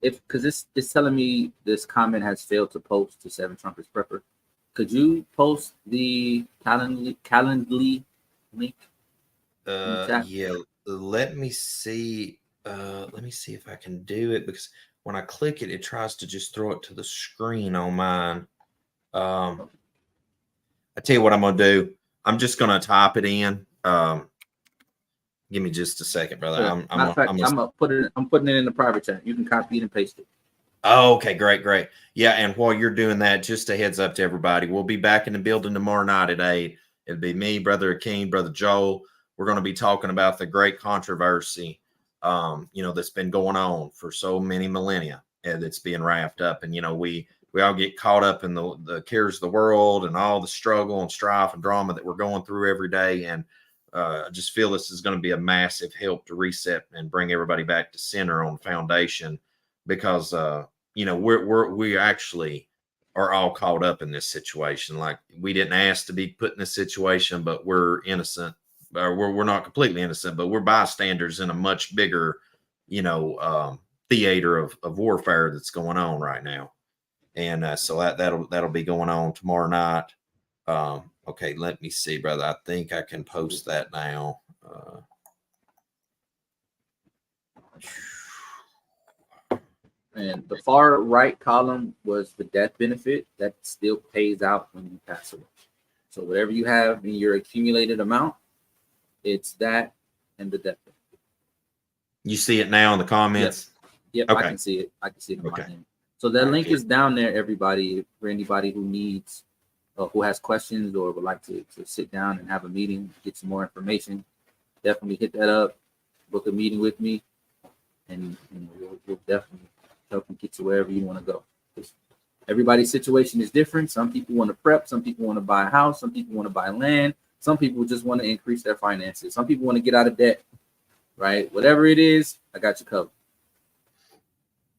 Because it's telling me this comment has failed to post to Seven Trumpets Prepper. Could you post the Calendly link? Yeah. Let me see. Let me see if I can do it, because when I click it, it tries to just throw it to the screen on mine. I tell you what I'm gonna do. I'm just gonna type it in. Give me just a second, brother. I'm putting it in the private chat. You can copy it and paste it. Oh, okay, great. Yeah, and while you're doing that, just a heads up to everybody, we'll be back in the building tomorrow night at 8. It'll be me, Brother Akeen, Brother Joel. We're going to be talking about the great controversy, that's been going on for so many millennia, and it's being wrapped up. And we all get caught up in the cares of the world and all the struggle and strife and drama that we're going through every day. And I just feel this is going to be a massive help to reset and bring everybody back to center on foundation, because we actually are all caught up in this situation. Like, we didn't ask to be put in this situation, but we're innocent. Or we're not completely innocent, but we're bystanders in a much bigger, theater of warfare that's going on right now. And so that'll be going on tomorrow night. Okay, let me see, brother. I think I can post that now. And the far right column was the death benefit that still pays out when you pass away. So whatever you have in your accumulated amount, it's that and the death benefit. You see it now in the comments? Yep, okay. I can see it. I can see it on my end. So that link is down there, everybody, for anybody who needs, who has questions or would like to sit down and have a meeting, get some more information. Definitely hit that up, book a meeting with me, and we'll definitely help you get to wherever you want to go. Everybody's situation is different. Some people want to prep. Some people want to buy a house. Some people want to buy land. Some people just want to increase their finances. Some people want to get out of debt, right? Whatever it is, I got you covered.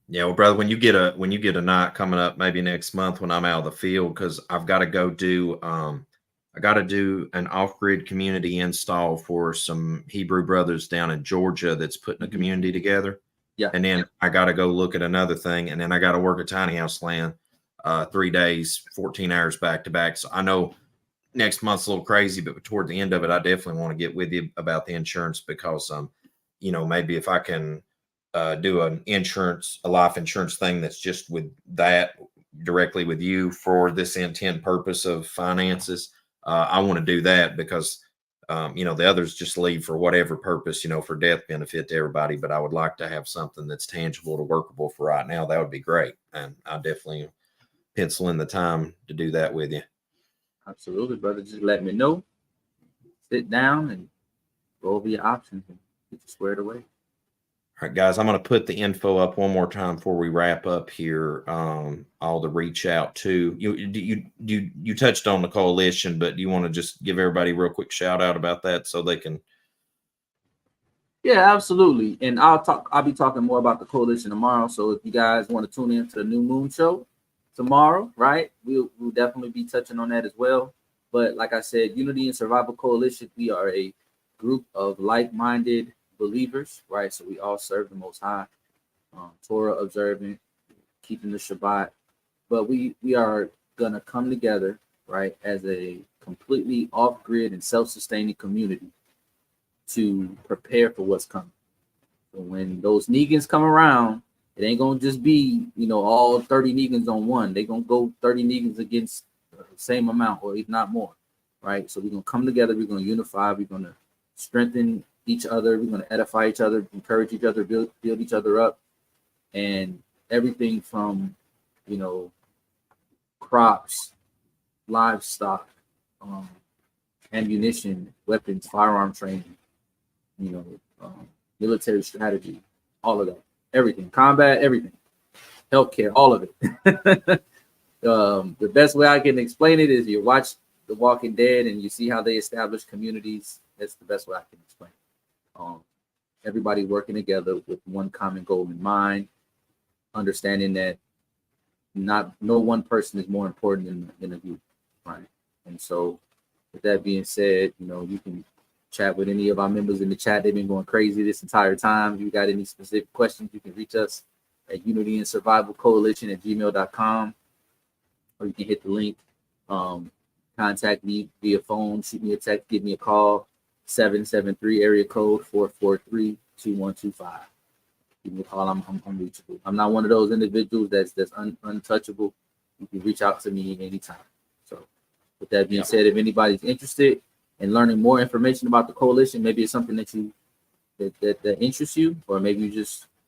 Yeah, well, brother, when you get a night coming up, maybe next month when I'm out of the field, because I've got to go do an off-grid community install for some Hebrew brothers down in Georgia that's putting a community together. Yeah. And then I got to go look at another thing, and then I got to work a tiny house land 3 days, 14 hours back to back. So I know next month's a little crazy, but toward the end of it, I definitely want to get with you about the insurance, because maybe if I can do a life insurance thing that's just with that directly with you for this intent purpose of finances. I want to do that because, the others just leave for whatever purpose, for death benefit to everybody. But I would like to have something that's tangible to workable for right now. That would be great. And I definitely pencil in the time to do that with you. Absolutely, brother. Just let me know. Sit down and go over your options and get you squared away. All right, guys, I'm going to put the info up one more time before we wrap up here. All the reach out to you touched on the coalition, but do you want to just give everybody a real quick shout out about that so they can? Yeah, absolutely. And I'll be talking more about the coalition tomorrow. So if you guys want to tune in to the New Moon show tomorrow, right? We'll definitely be touching on that as well. But like I said, Unity and Survival Coalition, we are a group of like-minded believers, right? So we all serve the Most High, Torah observant, keeping the Shabbat, but we are gonna come together, right, as a completely off-grid and self-sustaining community to prepare for what's coming. So when those Negans come around, it ain't gonna just be, all 30 Negans on one. They're gonna go 30 Negans against the same amount, or if not more, right? So we're gonna come together, we're gonna unify, we're gonna strengthen each other, we're going to edify each other, encourage each other, build each other up, and everything from crops, livestock, ammunition, weapons, firearm training, military strategy, all of that, everything, combat, everything, healthcare, all of it. The best way I can explain it is you watch The Walking Dead and you see how they establish communities. That's the best way I can explain. Everybody working together with one common goal in mind, understanding that no one person is more important than a group, right? And so, with that being said, you can chat with any of our members in the chat. They've been going crazy this entire time. If you got any specific questions, you can reach us at Unity and Survival Coalition at gmail.com, or you can hit the link. Contact me via phone, shoot me a text, give me a call. 773 area code 443-2125. Give me a call. I'm reachable. I'm not one of those individuals that's untouchable. You can reach out to me anytime. So, with that being said, if anybody's interested in learning more information about the coalition, maybe it's something that interests you, or maybe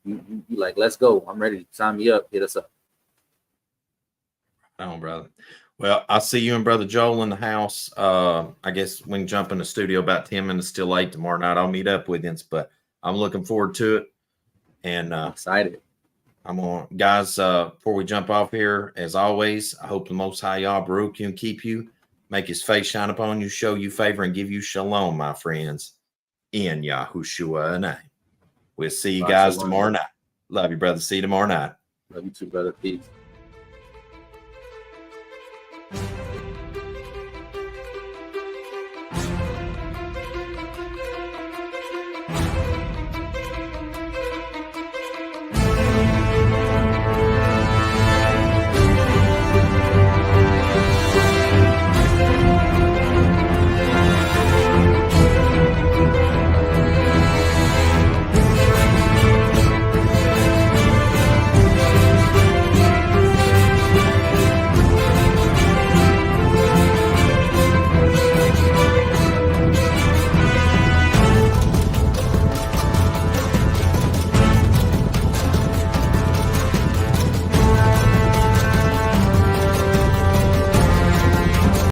you like, let's go. I'm ready. Sign me up. Hit us up. Oh, brother. Well, I'll see you and Brother Joel in the house. I guess we can jump in the studio about 10 minutes till 8 tomorrow night. I'll meet up with you, but I'm looking forward to it. And excited. I'm on, guys. Before we jump off here, as always, I hope the Most High Yah baruch you and keep you, make His face shine upon you, show you favor, and give you shalom, my friends. In Yahushua name. We'll see you guys tomorrow night. Love you, brother. See you tomorrow night. Love you too, brother. Peace.